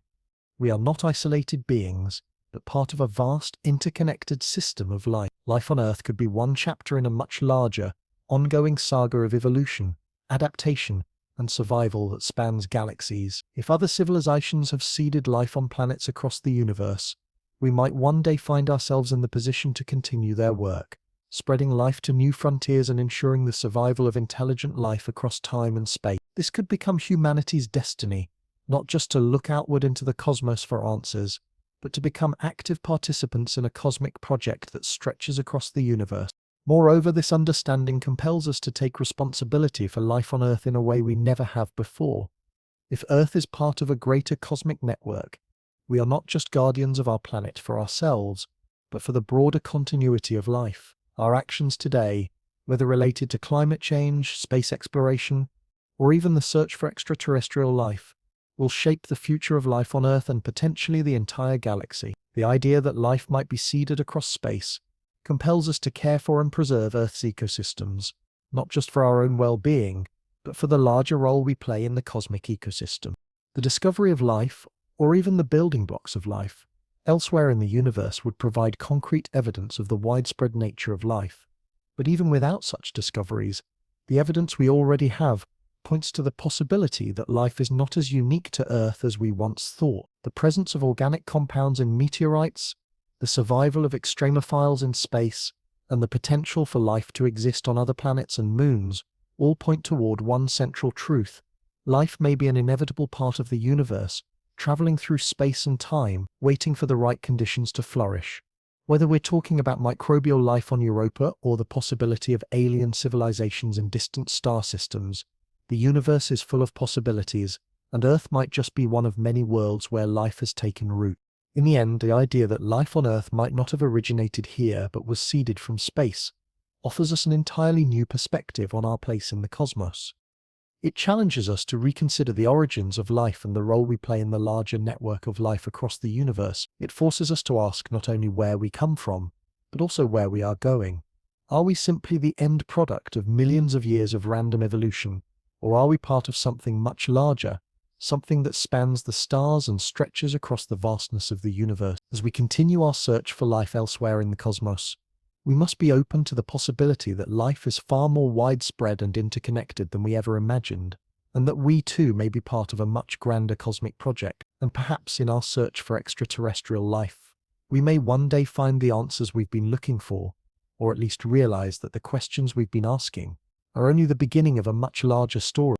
We are not isolated beings, but part of a vast, interconnected system of life. Life on Earth could be one chapter in a much larger, ongoing saga of evolution, adaptation, and survival that spans galaxies. If other civilizations have seeded life on planets across the universe, we might one day find ourselves in the position to continue their work, spreading life to new frontiers and ensuring the survival of intelligent life across time and space. This could become humanity's destiny, not just to look outward into the cosmos for answers, but to become active participants in a cosmic project that stretches across the universe. Moreover, this understanding compels us to take responsibility for life on Earth in a way we never have before. If Earth is part of a greater cosmic network, we are not just guardians of our planet for ourselves, but for the broader continuity of life. Our actions today, whether related to climate change, space exploration, or even the search for extraterrestrial life, will shape the future of life on Earth and potentially the entire galaxy. The idea that life might be seeded across space compels us to care for and preserve Earth's ecosystems, not just for our own well-being, but for the larger role we play in the cosmic ecosystem. The discovery of life, or even the building blocks of life, elsewhere in the universe would provide concrete evidence of the widespread nature of life. But even without such discoveries, the evidence we already have points to the possibility that life is not as unique to Earth as we once thought. The presence of organic compounds in meteorites, the survival of extremophiles in space, and the potential for life to exist on other planets and moons all point toward one central truth. Life may be an inevitable part of the universe, traveling through space and time, waiting for the right conditions to flourish. Whether we're talking about microbial life on Europa or the possibility of alien civilizations in distant star systems, the universe is full of possibilities, and Earth might just be one of many worlds where life has taken root. In the end, the idea that life on Earth might not have originated here but was seeded from space offers us an entirely new perspective on our place in the cosmos. It challenges us to reconsider the origins of life and the role we play in the larger network of life across the universe. It forces us to ask not only where we come from, but also where we are going. Are we simply the end product of millions of years of random evolution, or are we part of something much larger, something that spans the stars and stretches across the vastness of the universe? As we continue our search for life elsewhere in the cosmos, we must be open to the possibility that life is far more widespread and interconnected than we ever imagined, and that we too may be part of a much grander cosmic project. And perhaps in our search for extraterrestrial life, we may one day find the answers we've been looking for, or at least realize that the questions we've been asking are only the beginning of a much larger story.